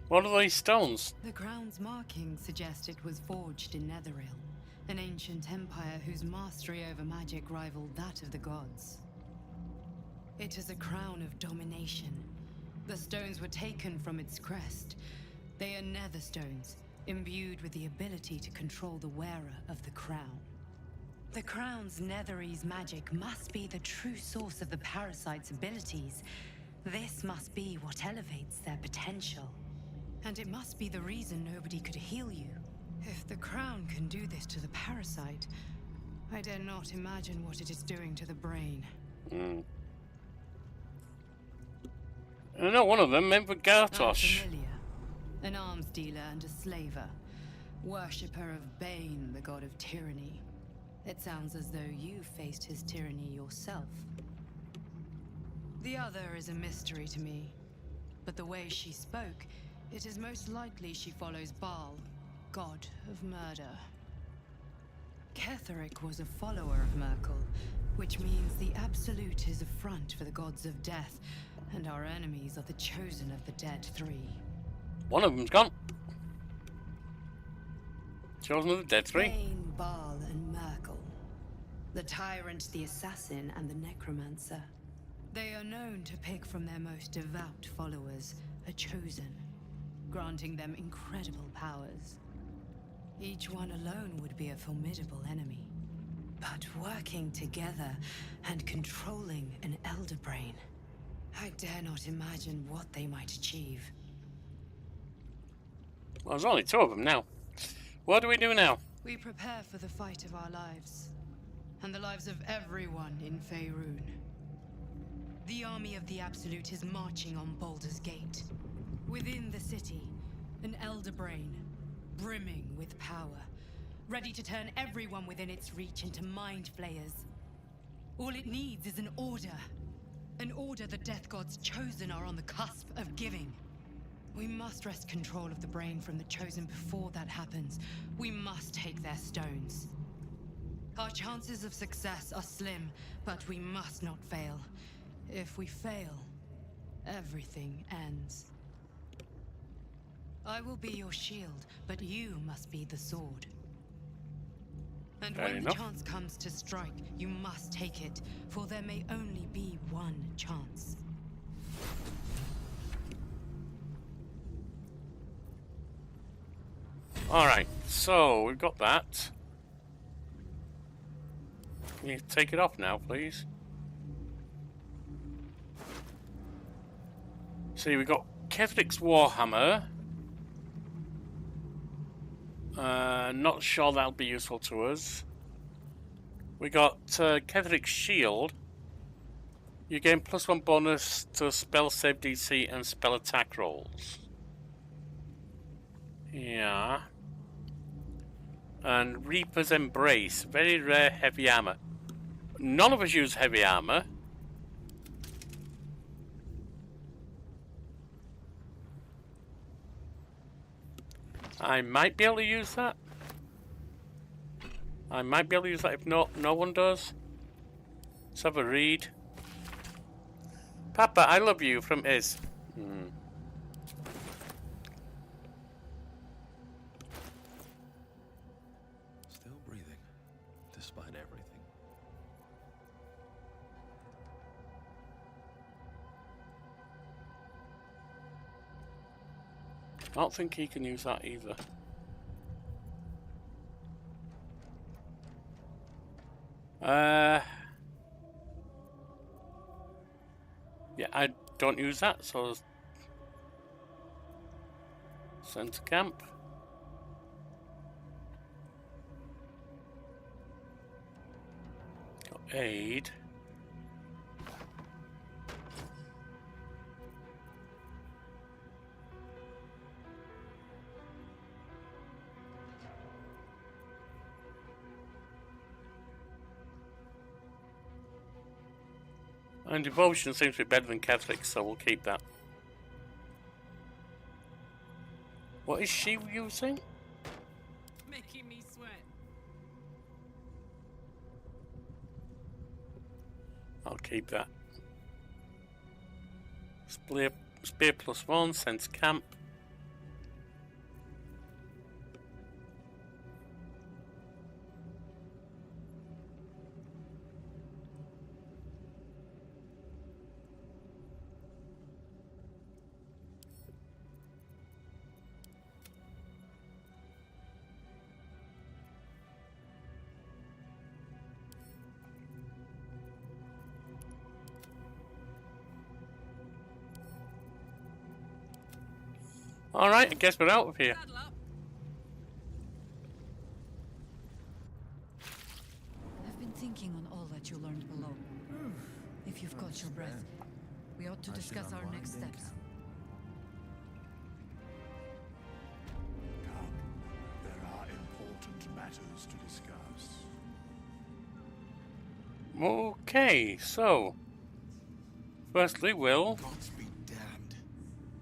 What are these stones?
The crown's markings suggest it was forged in Netherrealm, an ancient empire whose mastery over magic rivaled that of the gods. It is a crown of domination. The stones were taken from its crest. They are nether stones, imbued with the ability to control the wearer of the crown. The crown's Netherese magic must be the true source of the parasite's abilities. This must be what elevates their potential. And it must be the reason nobody could heal you. If the crown can do this to the parasite, I dare not imagine what it is doing to the brain.
I know one of them, meant for Gartosh.
Unfamiliar. An arms dealer and a slaver. Worshipper of Bane, the god of tyranny. It sounds as though you faced his tyranny yourself. The other is a mystery to me. But the way she spoke, it is most likely she follows Baal, god of murder. Ketheric was a follower of Merkel, which means the Absolute is a front for the gods of death, and our enemies are the chosen of the dead three.
One of them's gone. Chosen of the dead three.
Bane, Baal, and Merkel. The tyrant, the assassin, and the necromancer. They are known to pick from their most devout followers a chosen, granting them incredible powers. Each one alone would be a formidable enemy. But working together and controlling an Elder Brain, I dare not imagine what they might achieve.
Well, there's only two of them now. What do we do now?
We prepare for the fight of our lives, and the lives of everyone in Faerun. The army of the Absolute is marching on Baldur's Gate. Within the city, an Elder Brain, brimming with power, ready to turn everyone within its reach into mind flayers. All it needs is an order. An order the Death Gods chosen are on the cusp of giving. We must wrest control of the brain from the chosen before that happens. We must take their stones. Our chances of success are slim, but we must not fail. If we fail, everything ends. I will be your shield, but you must be the sword. And
Fair
when
enough.
the chance comes to strike, you must take it, for there may only be one chance.
Alright, so we've got that. Can you take it off now, please? See, we've got Kethric's Warhammer. Not sure that'll be useful to us. We got Kethric's Shield. You gain +1 bonus to spell save DC and spell attack rolls. Yeah. And Reaper's Embrace, very rare heavy armor. None of us use heavy armor. I might be able to use that. I might be able to use that if no one does. Let's have a read. Papa, I love you from Iz.
Still breathing, despite everything.
I don't think he can use that either. Yeah, I don't use that, so send to camp. Got aid. And devotion seems to be better than Catholic, so we'll keep that. What is she using?
Making me sweat.
I'll keep that. Spear +1, sense camp. Alright, I guess we're out of here.
I've been thinking on all that you learned below. If you've got your breath, we ought to discuss our next steps.
Come, there are important matters to discuss.
Okay, so firstly, we'll
Gods be damned.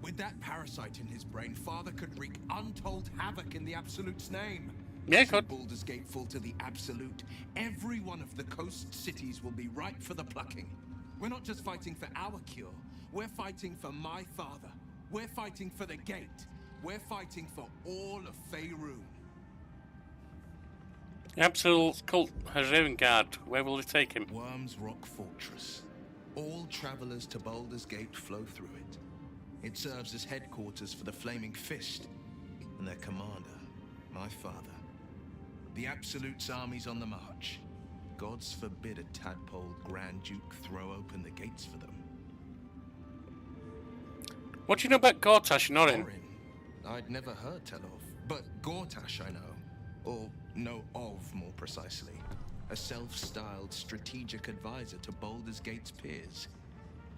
With that parasite in his brain, Father could wreak untold havoc in the Absolute's name.
Yeah,
Should
good.
Baldur's Gate fall to the Absolute, every one of the coast cities will be ripe for the plucking. We're not just fighting for our cure. We're fighting for my father. We're fighting for the Gate. We're fighting for all of Faerun.
Absolute cult has Ravengard. Where will it take him?
Worm's Rock Fortress. All travelers to Baldur's Gate flow through it. It serves as headquarters for the Flaming Fist and their commander, my father. The Absolute's armies on the march. Gods forbid a tadpole Grand Duke throw open the gates for them.
What do you know about Gortash and Orin?
I'd never heard tell of, but Gortash I know, or know of more precisely. A self-styled strategic advisor to Baldur's Gate's peers.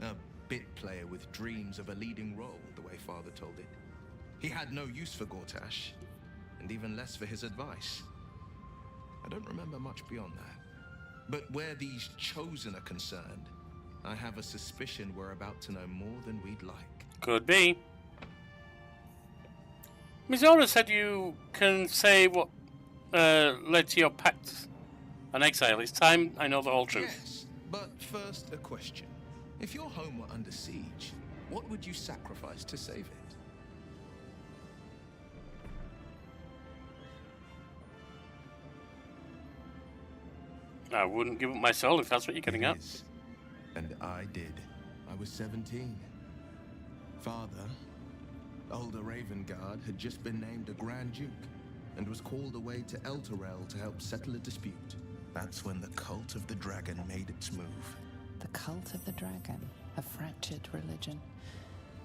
A bit player with dreams of a leading role, the way Father told it. He had no use for Gortash, and even less for his advice. I don't remember much beyond that. But where these Chosen are concerned, I have a suspicion we're about to know more than we'd like.
Could be. Mizora said you can say what led to your pact An exile. It's time I know the whole truth.
Yes, but first a question. If your home were under siege, what would you sacrifice to save it?
I wouldn't give up my soul if that's what you're getting at.
And I did. I was 17. Father, older Ravengard, had just been named a Grand Duke and was called away to Elturel to help settle a dispute. That's when the cult of the dragon made its move.
The cult of the dragon, a fractured religion.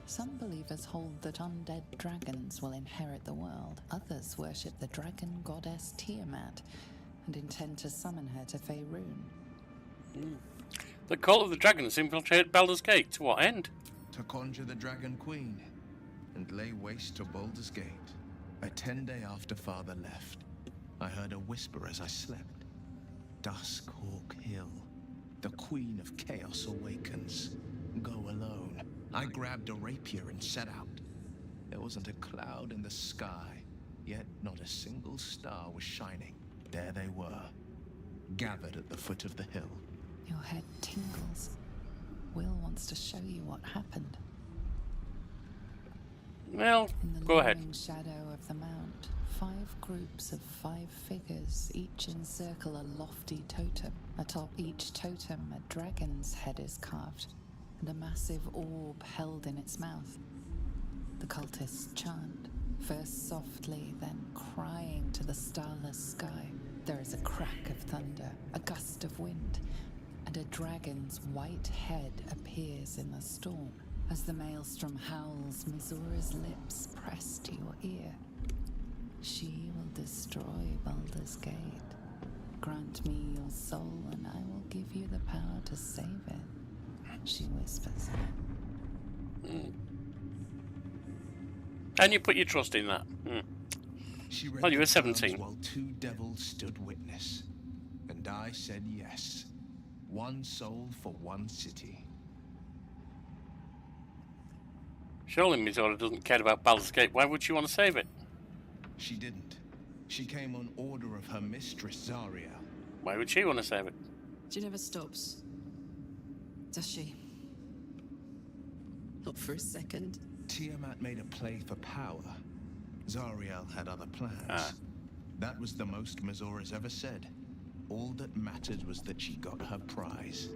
Some believers hold that undead dragons will inherit the world. Others worship the dragon goddess Tiamat and intend to summon her to Faerun.
The cult of the dragons infiltrate Baldur's Gate. To what end?
To conjure the Dragon Queen and lay waste to Baldur's Gate. A 10-day after Father left, I heard a whisper as I slept. Duskhawk Hill. The Queen of Chaos awakens. Go alone. I grabbed a rapier and set out. There wasn't a cloud in the sky, yet not a single star was shining. There they were, gathered at the foot of the hill.
Your head tingles. Will wants to show you what happened.
Well, go ahead.
In the shadow of the mount, 5 groups of 5 figures, each encircle a lofty totem. Atop each totem, a dragon's head is carved, and a massive orb held in its mouth. The cultists chant, first softly, then crying to the starless sky. There is a crack of thunder, a gust of wind, and a dragon's white head appears in the storm. As the maelstrom howls, Missoura's lips press to your ear. She will destroy Baldur's Gate. Grant me your soul, and I will give you the power to save it, she whispers.
And you put your trust in that.
She read
Well, you were
the
17.
terms while 2 devils stood witness, and I said yes. 1 soul for 1 city.
Surely Mizora doesn't care about Baldur's Gate. Why would she want to save it?
She didn't. She came on order of her mistress, Zarya.
Why would she want to save it?
She never stops. Does she? Not for a second.
Tiamat made a play for power. Zariel had other plans. That was the most Mizora's ever said. All that mattered was that she got her prize.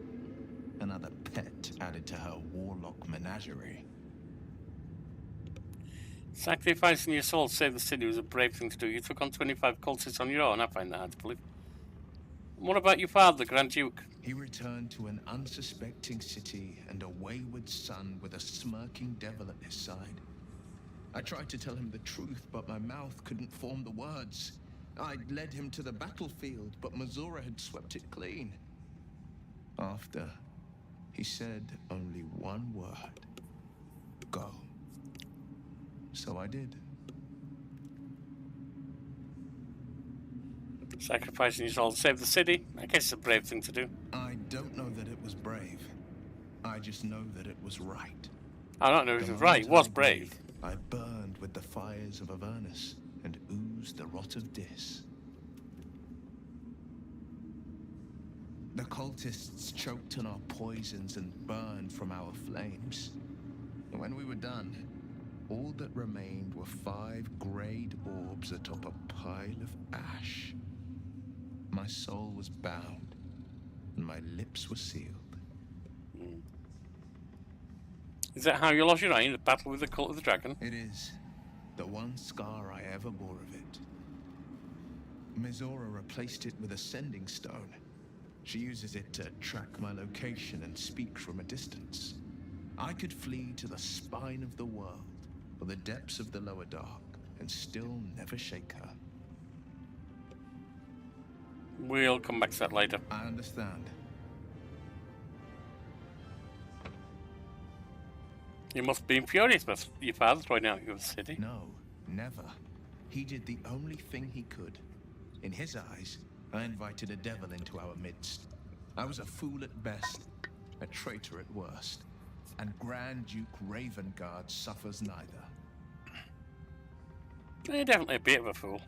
Another pet added to her warlock menagerie.
Sacrificing your soul to save the city was a brave thing to do. You took on 25 cultists on your own. I find that hard to believe. What about your father, the Grand Duke?
He returned to an unsuspecting city and a wayward son with a smirking devil at his side. I tried to tell him the truth, but my mouth couldn't form the words. I'd led him to the battlefield, but Mizora had swept it clean. After, he said only one word. Go. So I did.
Sacrificing your soul to save the city? I guess it's a brave thing to do.
I don't know that it was brave. I just know that it was right.
I don't know if it was right. It was brave.
I burned with the fires of Avernus and oozed the rot of Dis. The cultists choked on our poisons and burned from our flames. And when we were done, all that remained were 5 greyed orbs atop a pile of ash. My soul was bound, and my lips were sealed.
Is that how you lost your eye in the battle with the cult of the dragon?
It is. The one scar I ever bore of it. Mizora replaced it with a sending stone. She uses it to track my location and speak from a distance. I could flee to the spine of the world, or the depths of the lower dark, and still never shake her.
We'll come back to that later.
I understand.
You must have been furious with your father throwing out your city.
No, never. He did the only thing he could. In his eyes, I invited a devil into our midst. I was a fool at best, a traitor at worst, and Grand Duke Ravengard suffers neither.
You're definitely a bit of a fool.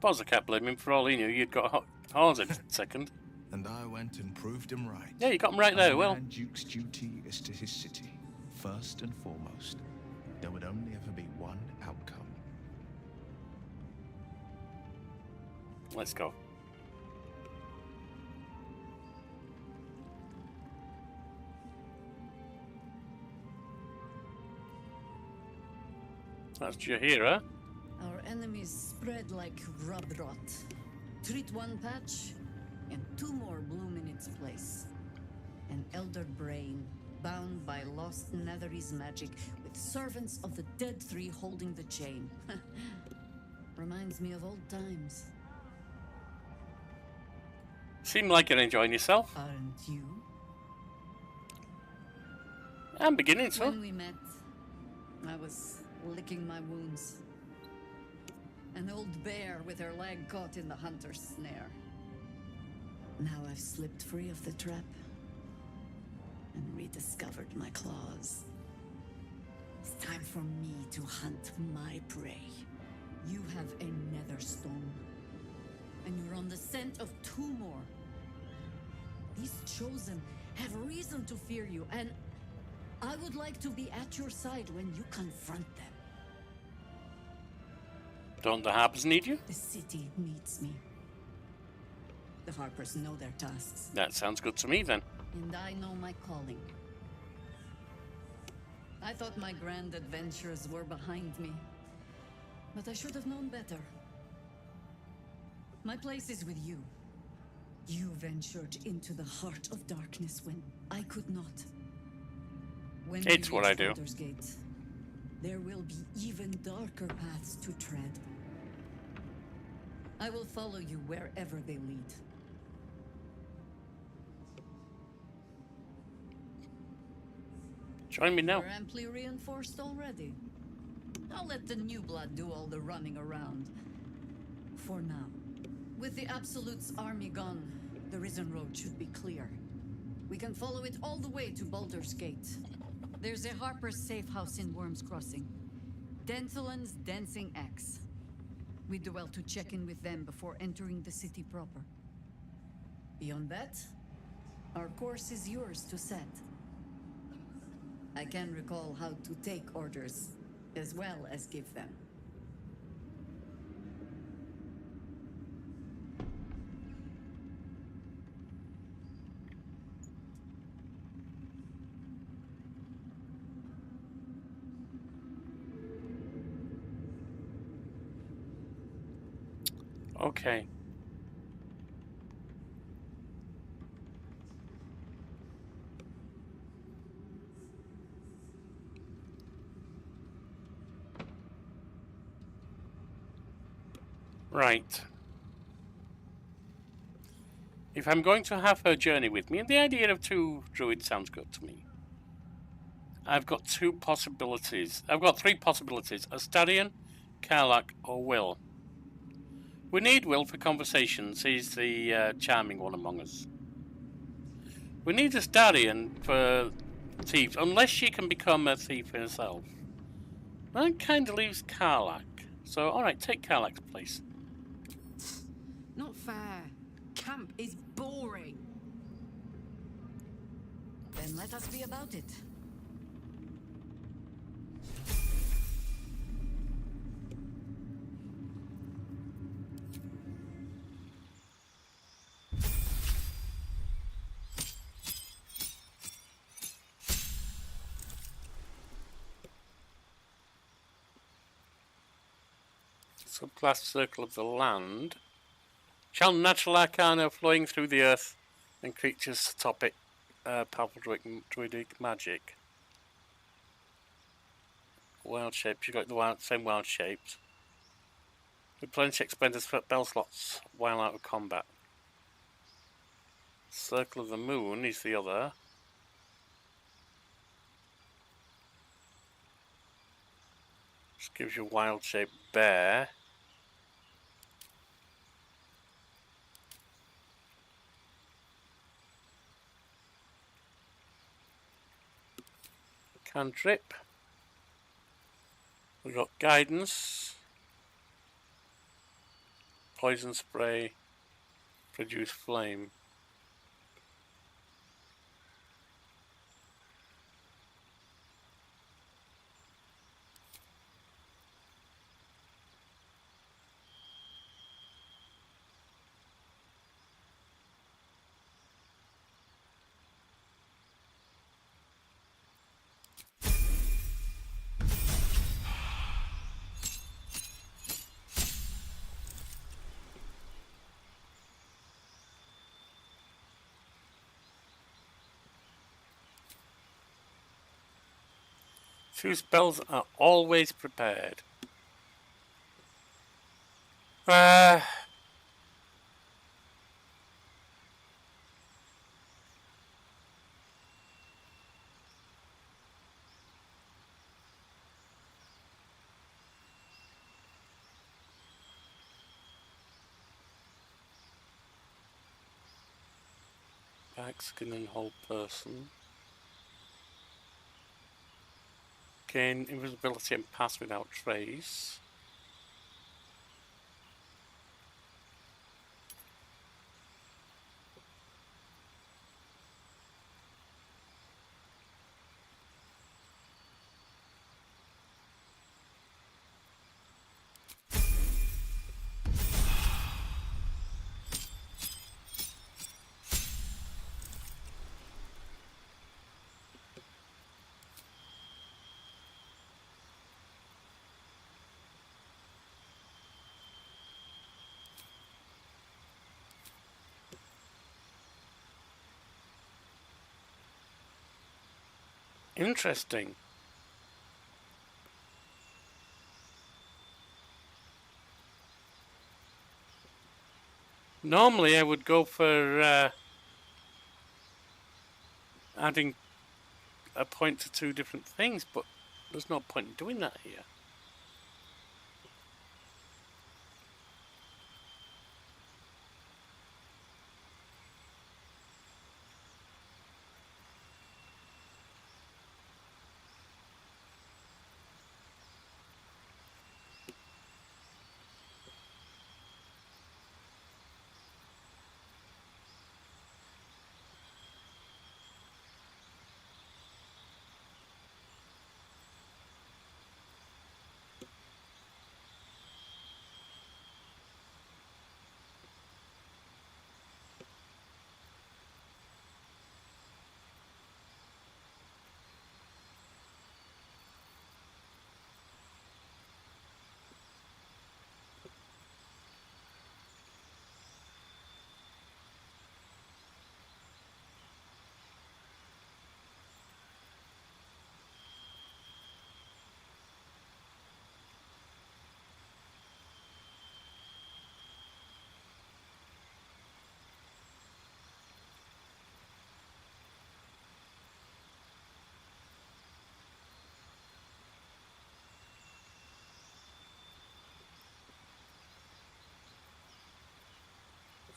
Suppose I can't blame him. For all he knew, you'd got horns in a second.
And I went and proved him right.
Yeah, you got him right there. Well,
Duke's duty is to his city, first and foremost. There would only ever be one outcome.
Let's go. That's Jahira.
Our enemies spread like rub rot. Treat one patch, and two more bloom in its place. An elder brain, bound by lost Netherese magic, with servants of the dead three holding the chain. Reminds me of old times.
Seem like you're enjoying yourself.
Aren't you?
I'm beginning to.
When we met, I was licking my wounds. An old bear with her leg caught in the hunter's snare. Now I've slipped free of the trap and rediscovered my claws. It's time for me to hunt my prey. You have a nether stone, and you're on the scent of two more. These chosen have reason to fear you, and I would like to be at your side when you confront them.
Don't the Harpers need you?
The city needs me. The Harpers know their tasks.
That sounds good to me then.
And I know my calling. I thought my grand adventures were behind me, but I should have known better. My place is with you. You ventured into the heart of darkness when I could not. When
It's what I do.
Baldur's Gate, there will be even darker paths to tread. I will follow you wherever they lead.
Join me now.
We're amply reinforced already. I'll let the new blood do all the running around. For now. With the Absolute's army gone, the Risen Road should be clear. We can follow it all the way to Baldur's Gate. There's a Harper's safe house in Worm's Crossing. Denthelan's Dancing Axe. We do well to check in with them before entering the city proper. Beyond that, our course is yours to set. I can recall how to take orders, as well as give them.
Okay. Right. If I'm going to have her journey with me, and the idea of two druids sounds good to me. I've got two possibilities. I've got three possibilities. Astarion, Karlach, or Will. We need Will for conversations. He's the charming one among us. We need Astarion for thieves, unless she can become a thief herself. That kind of leaves Karlach. So, alright, take Karlach's place.
Not fair. Camp is boring.
Then let us be about it.
Subclass Circle of the Land. Channel natural arcana flowing through the earth and creatures to top it. Powerful druidic magic. Wild shapes. You've got the same wild shapes. Replenish expenders for spell slots while out of combat. Circle of the Moon is the other. Just gives you wild shape bear. Cantrip. We've got guidance. poison spray, produce flame. Two spells are always prepared. Back, skin, and whole person. Gain invisibility and pass without trace. Interesting. Normally I would go for adding a point to two different things, but there's no point in doing that here.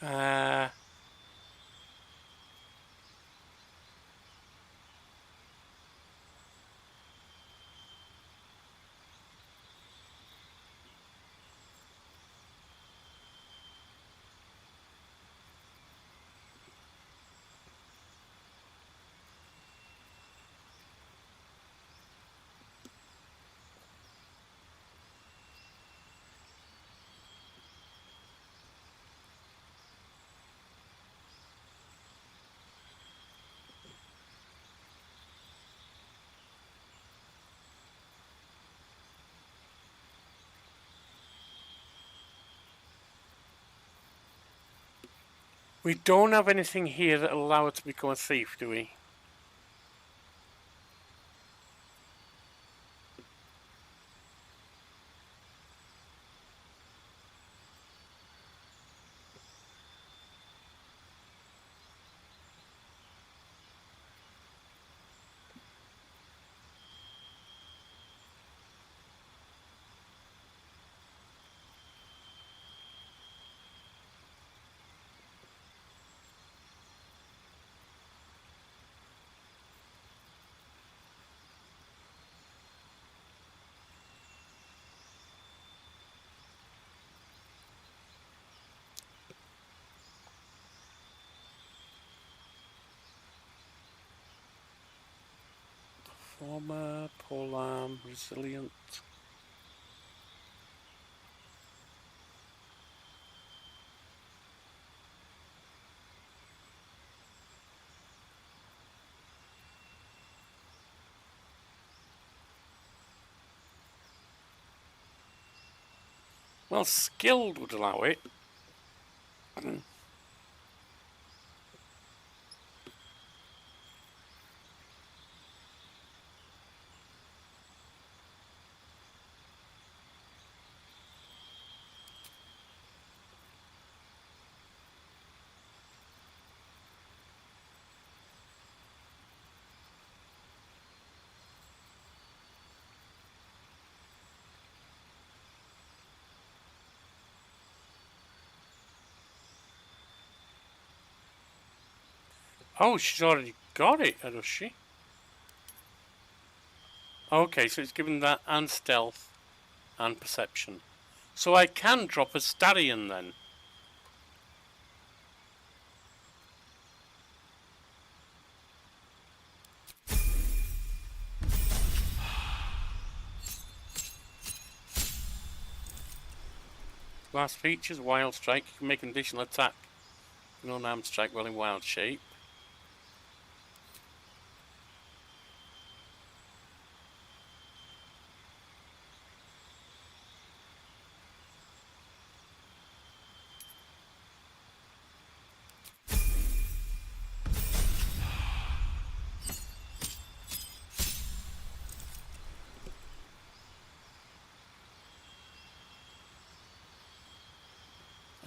Uh, we don't have anything here that will allow us to become a thief, do we? Armor, polearm, resilient. Well, skilled would allow it. Oh, she's already got it, does she? Okay, so it's given that and stealth and perception. So I can drop a Starion then. Last features, Wild Strike. You can make an additional attack. An unarmed strike while in wild shape.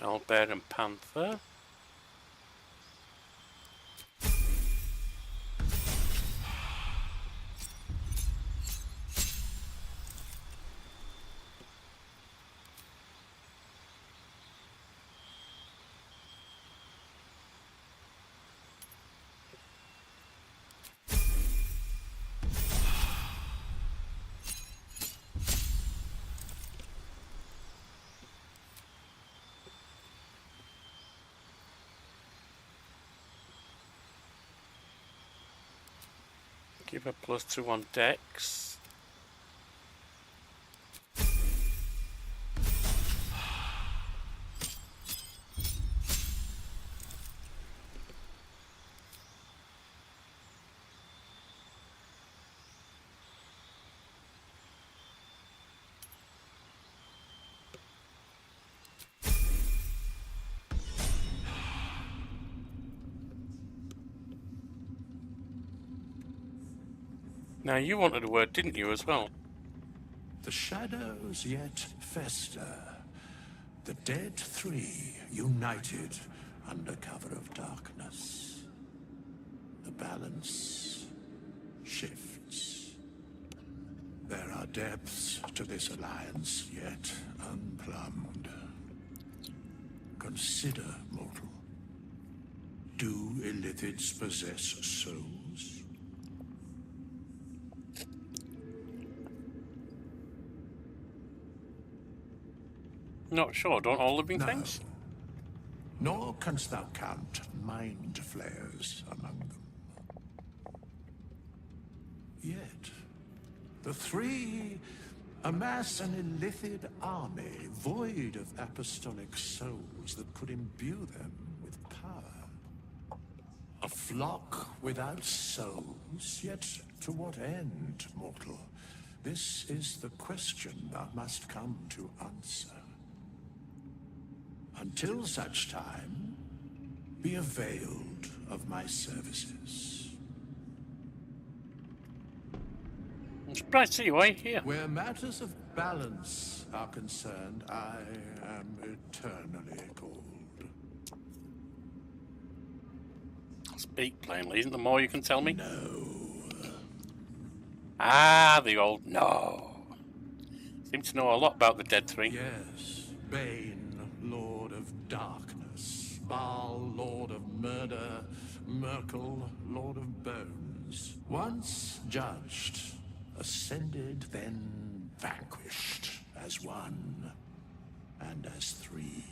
Owlbear and Panther. Give a +2 on Dex. Now you wanted a word, didn't you, as well?
The shadows yet fester. The dead three united under cover of darkness. The balance shifts. There are depths to this alliance yet unplumbed. Consider, mortal. Do illithids possess souls?
Not sure. Don't all living things?
Nor canst thou count mind flayers among them. Yet, the three amass an illithid army void of apostolic souls that could imbue them with power. A flock without souls, yet to what end, mortal? This is the question thou must come to answer. Until such time, be availed of my services.
I'm surprised to see you here.
Where matters of balance are concerned, I am eternally cold.
Speak plainly, isn't there more you can tell me?
No.
Ah, the old no. Seem to know a lot about the dead three.
Yes, Bane, Lord of Darkness, Baal, Lord of Murder, Merkel, Lord of Bones. Once judged, ascended, then vanquished as one and as three.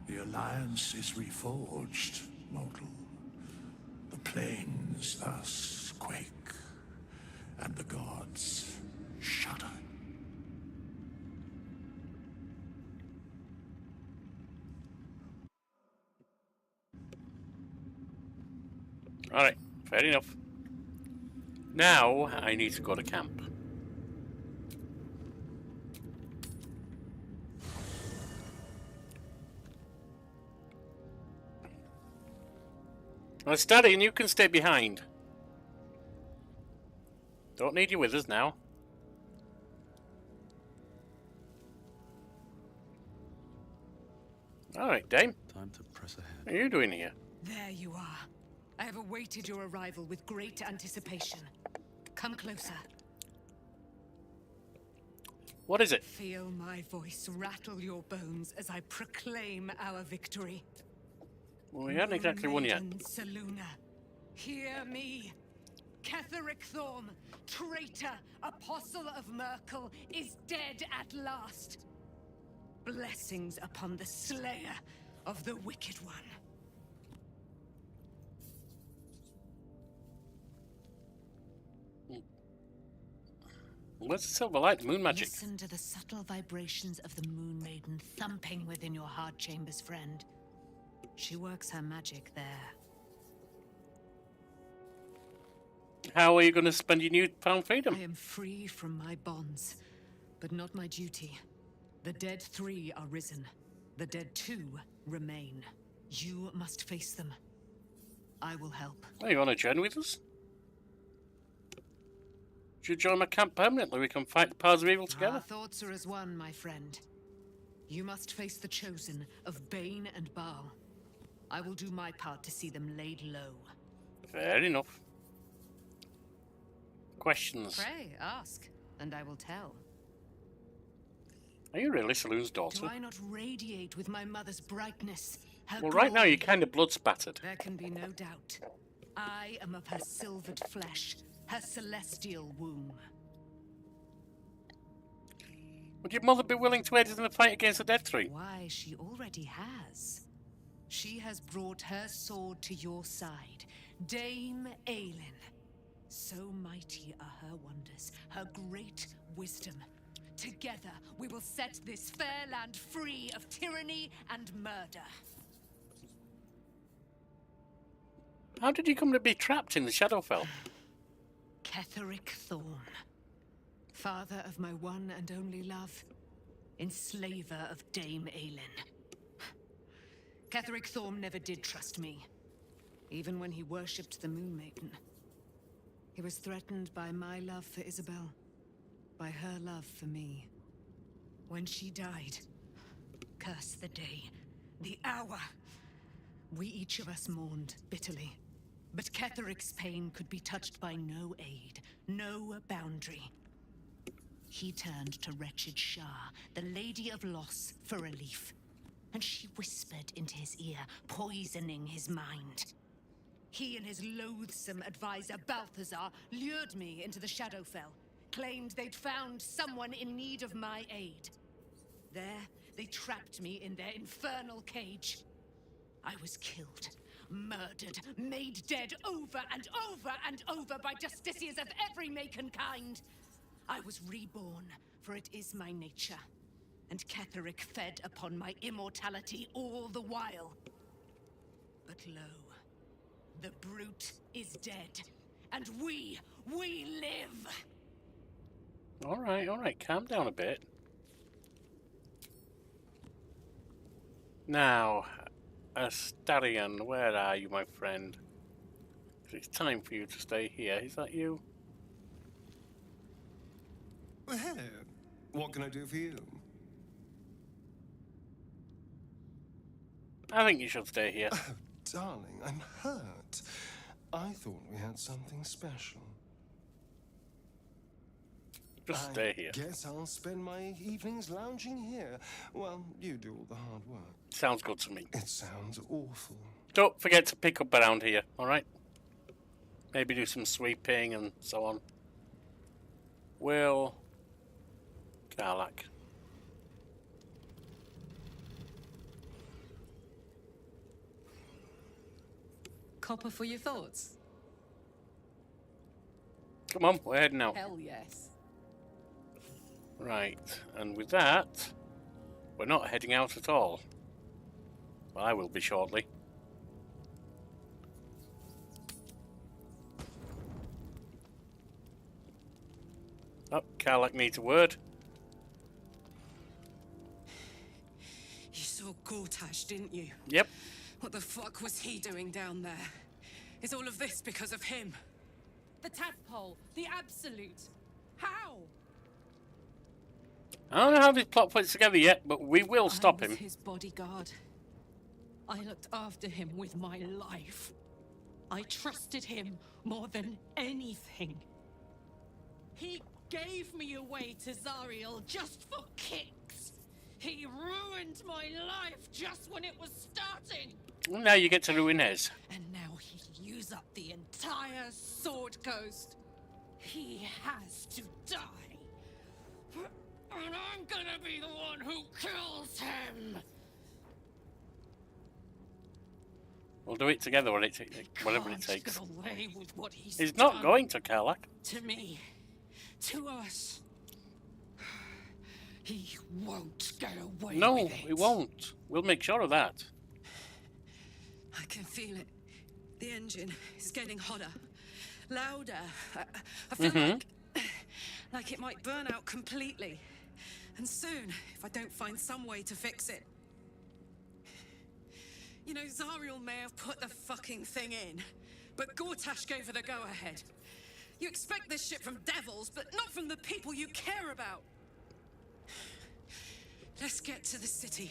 The alliance is reforged, mortal. The plains thus quake, and the gods shudder.
Alright, fair enough. Now I need to go to camp. Well, study and you can stay behind. Don't need you with us now. Alright, Dame.
Time to press ahead.
What are you doing here?
There you are. I have awaited your arrival with great anticipation. Come closer.
What is it?
Feel my voice rattle your bones as I proclaim our victory.
Well, we haven't exactly won yet.
Seluna, hear me. Ketheric Thorm, traitor, apostle of Merkel, is dead at last. Blessings upon the slayer of the wicked one.
Where's the silver light? Moon magic.
Listen to the subtle vibrations of the Moon Maiden thumping within your heart chambers, friend. She works her magic there.
How are you going to spend your newfound freedom?
I am free from my bonds, but not my duty. The dead 3 are risen. The dead 2 remain. You must face them. I will help.
Are you on a journey with us? Should join my camp permanently. We can fight the powers of evil together.
Our thoughts are as one, my friend. You must face the chosen of Bane and Baal. I will do my part to see them laid low.
Fair enough. Questions?
Pray, ask, and I will tell.
Are you really Saloon's daughter?
Do I not radiate with my mother's brightness?
Well, right now you're kind of blood spattered.
There can be no doubt. I am of her silvered flesh, her celestial womb.
Would your mother be willing to aid us in the fight against the Dead Three?
Why, she already has. She has brought her sword to your side, Dame Aelin. So mighty are her wonders, her great wisdom. Together, we will set this fair land free of tyranny and murder.
How did you come to be trapped in the Shadowfell?
Ketheric Thorm, father of my one and only love, enslaver of Dame Aelin. Ketheric Thorm never did trust me, even when he worshipped the Moon Maiden. He was threatened by my love for Isabel, by her love for me. When she died, curse the day, the hour. We each of us mourned bitterly. But Ketheric's pain could be touched by no aid, no boundary. He turned to wretched Shar, the Lady of Loss, for relief. And she whispered into his ear, poisoning his mind. He and his loathsome advisor, Balthazar, lured me into the Shadowfell, claimed they'd found someone in need of my aid. There, they trapped me in their infernal cage. I was killed, murdered, made dead over and over and over by justiciars of every make and kind. I was reborn, for it is my nature. And Ketheric fed upon my immortality all the while. But lo, the brute is dead, and we live!
Alright, calm down a bit. Now, Astarion, where are you, my friend? It's time for you to stay here. Is that you?
Well, what can I do for you?
I think you should stay here.
Oh, darling, I'm hurt. I thought we had something special.
Just stay here.
Guess I'll spend my evenings lounging here. Well, you do all the hard work.
Sounds good to me.
It sounds awful.
Don't forget to pick up around here, alright? Maybe do some sweeping and so on. Will Garlac.
Copper for your thoughts.
Come on, we're heading out.
Hell yes.
Right, and with that, we're not heading out at all. Well, I will be shortly. Oh, Karlach needs a word.
You saw Gortash, didn't you?
Yep.
What the fuck was he doing down there? Is all of this because of him?
The tadpole, the absolute. How?
I don't know how this plot puts together yet, but we will stop
I was
him.
his bodyguard. I looked after him with my life. I trusted him more than anything. He gave me away to Zariel just for kicks. He ruined my life just when it was starting.
Well, now you get to ruin his.
And now he'll use up the entire Sword Coast. He has to die. And I'm gonna be the one who kills him.
We'll do it together, whatever it takes.
Get away with what
He's not going to, Karlach.
To me. To us. He won't get away
No,
with it.
he won't. We'll make sure of that.
I can feel it. The engine is getting hotter. Louder. I feel like it might burn out completely. And soon, if I don't find some way to fix it. You know, Zariel may have put the fucking thing in, but Gortash gave her the go-ahead. You expect this shit from devils, but not from the people you care about. Let's get to the city.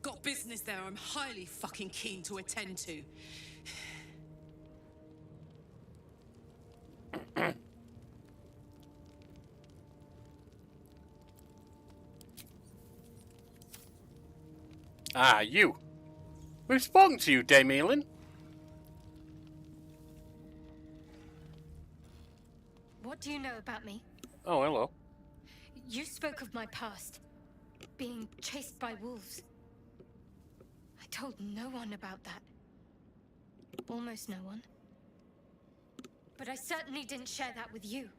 Got business there I'm highly fucking keen to attend to.
Ah, you. We've spoken to you, Dame Elin.
What do you know about me?
Oh, hello.
You spoke of my past. Being chased by wolves. I told no one about that. Almost no one. But I certainly didn't share that with you.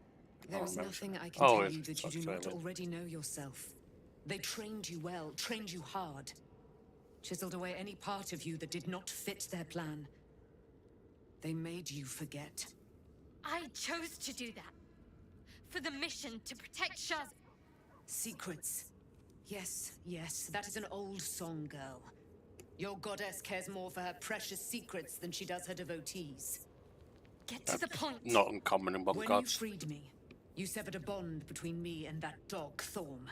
There is nothing I can tell you that you do not already know yourself. They trained you well, trained you hard. Chiseled away any part of you that did not fit their plan. They made you forget.
I chose to do that. For the mission to protect Shaz.
Secrets. Yes, yes, that is an old song, girl. Your goddess cares more for her precious secrets than she does her devotees.
Get to the point.
Not uncommon in
When
gods.
you freed me, you severed a bond between me and that dog, Thorm.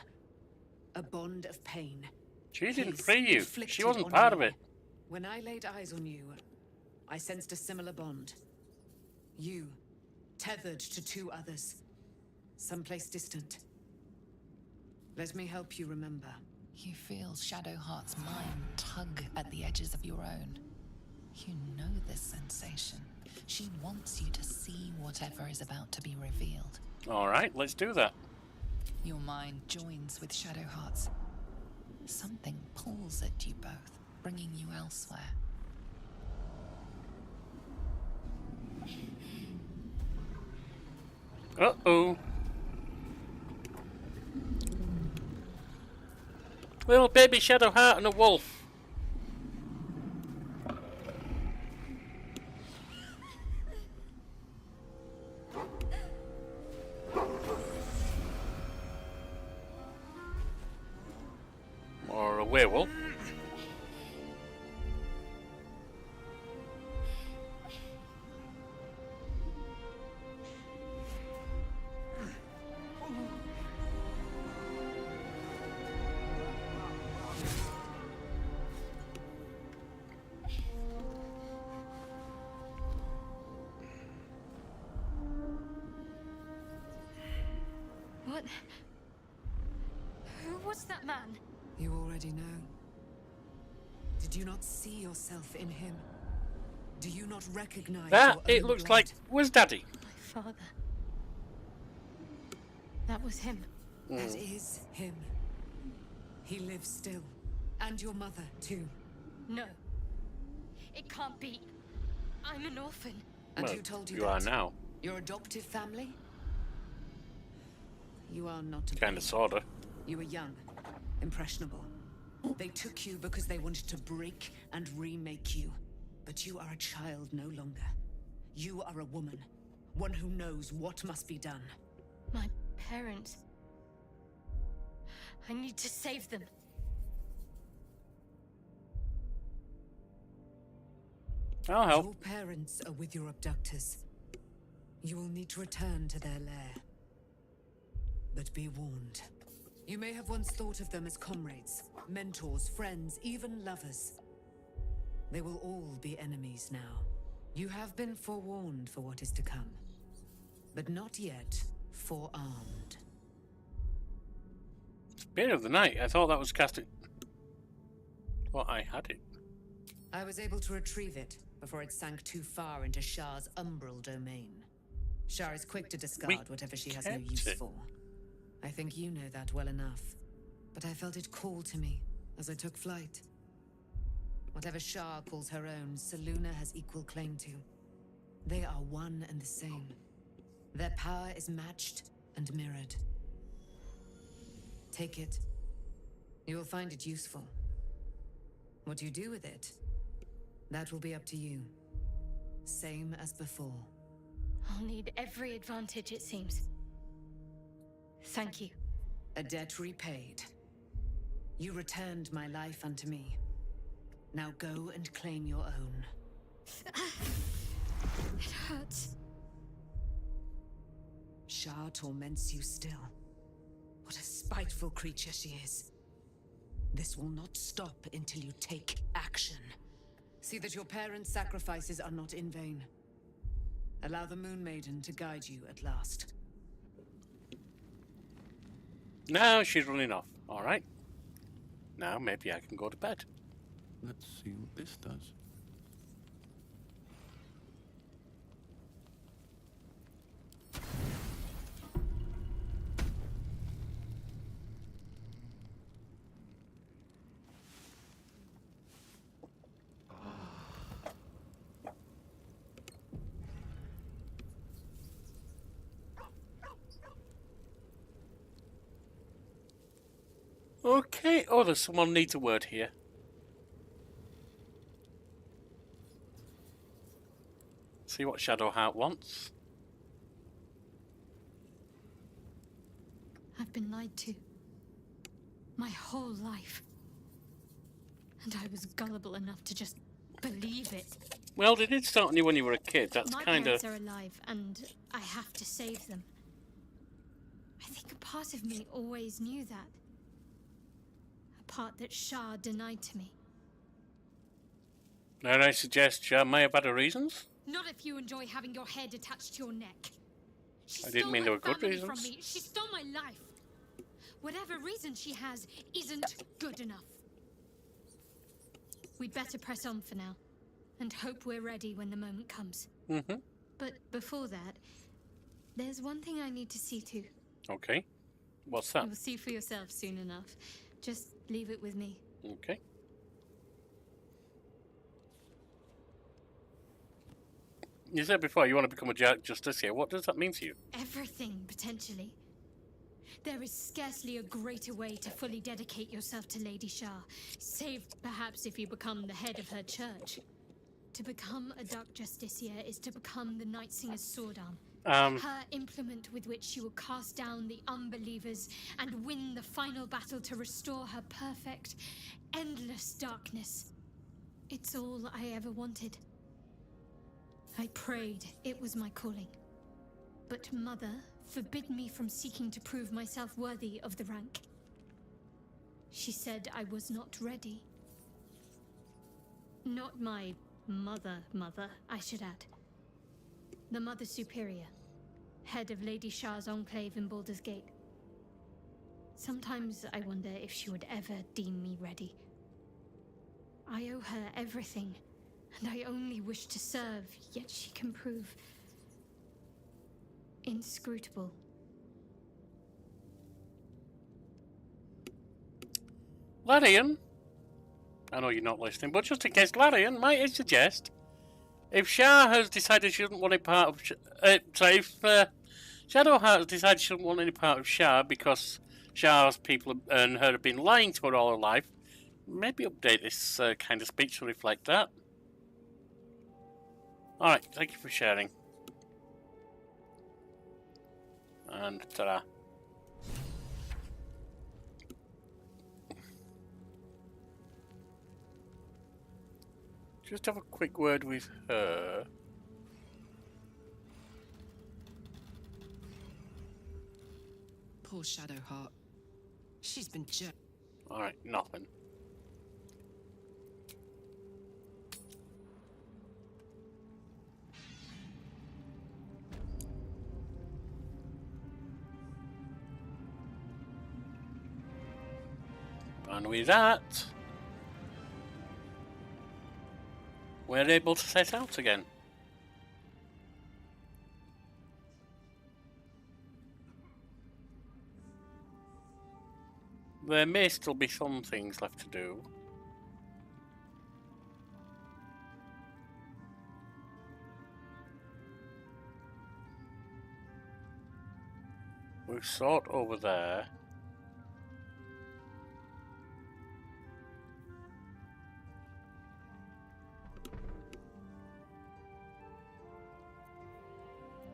A bond of pain.
She didn't
His
free you.
inflicted
She wasn't
on
part of
me.
it.
When I laid eyes on you, I sensed a similar bond. You, tethered to two others, someplace distant. Let me help you remember.
You feel Shadowheart's mind tug at the edges of your own. You know this sensation. She wants you to see whatever is about to be revealed.
All right, let's do that.
Your mind joins with Shadowheart's. Something pulls at you both, bringing you elsewhere.
Uh-oh. Little baby Shadowheart and a wolf. Or a werewolf.
What? Who was that man?
You already know. Did you not see yourself in him? Do you not recognize
That,
your
it
own
looks
blood?
like, was Daddy.
My father. That was him.
That is him. He lives still. And your mother, too.
No. It can't be. I'm an orphan.
And
Well,
who told you
you
that?
are now.
Your adoptive family? You are not to
Kind of, sorta.
You were young, impressionable. They took you because they wanted to break and remake you. But you are a child no longer. You are a woman. One who knows what must be done.
My parents. I need to save them.
I'll help.
Your parents are with your abductors. You will need to return to their lair. But be warned. You may have once thought of them as comrades, mentors, friends, even lovers. They will all be enemies now. You have been forewarned for what is to come, but not yet forearmed.
Spear of the Night. I thought that was casting. Well, I had it.
I was able to retrieve it before it sank too far into Shar's umbral domain. Shar is quick to discard whatever she has no use for. I think you know that well enough. But I felt it call to me as I took flight. Whatever Shar calls her own, Selûne has equal claim to. They are one and the same. Their power is matched and mirrored. Take it. You will find it useful. What you do with it, that will be up to you. Same as before.
I'll need every advantage, it seems. Thank you.
A debt repaid. You returned my life unto me. Now go and claim your own.
It hurts.
Shar torments you still. What a spiteful creature she is. This will not stop until you take action. See that your parents' sacrifices are not in vain. Allow the Moon Maiden to guide you at last.
Now she's running off. Alright. Now maybe I can go to bed.
Let's see what this does.
Okay. Oh, there's someone needs a word here. See what Shadowheart wants.
I've been lied to. My whole life. And I was gullible enough to just believe it.
Well, they did start on you when you were a kid. That's
My
kind of...
parents are alive, and I have to save them. I think a part of me always knew that. A part that Shar denied to me.
Now I suggest Shar may have had her reasons.
Not if you enjoy having your head attached to your neck. She
I didn't mean they were good
family from
reasons.
me. She stole my life. Whatever reason she has isn't good enough. We'd better press on for now, and hope we're ready when the moment comes.
Mm-hmm.
But before that, there's one thing I need to see to.
Okay. What's that?
You'll see for yourself soon enough. Just leave it with me.
Okay. You said before you want to become a justiciar. What does that mean to you?
Everything, potentially. There is scarcely a greater way to fully dedicate yourself to Lady Shar, save perhaps if you become the head of her church. To become a Dark Justiciar is to become the Night Singer's sword arm. Her implement with which she will cast down the unbelievers and win the final battle to restore her perfect, endless darkness. It's all I ever wanted. I prayed it was my calling. But Mother forbid me from seeking to prove myself worthy of the rank. She said I was not ready. Not my mother, I should add. The Mother Superior, head of Lady Shar's enclave in Baldur's Gate. Sometimes I wonder if she would ever deem me ready. I owe her everything, and I only wish to serve, yet she can prove inscrutable.
Larian, I know you're not listening, but just in case, Larian, might I suggest, if Shar has decided she doesn't want a part of... if Shadowheart decided she didn't want any part of Shar because Shar's people and her have been lying to her all her life. Maybe update this kind of speech to reflect that. Alright, thank you for sharing. And ta-da. Just have a quick word with her.
Poor Shadowheart. She's been
Alright, nothing. And with that, we're able to set out again. There may still be some things left to do. We've sought over there.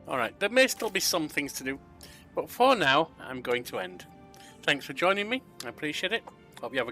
Alright, there may still be some things to do, but for now, I'm going to end. Thanks for joining me, I appreciate it. Hope you have a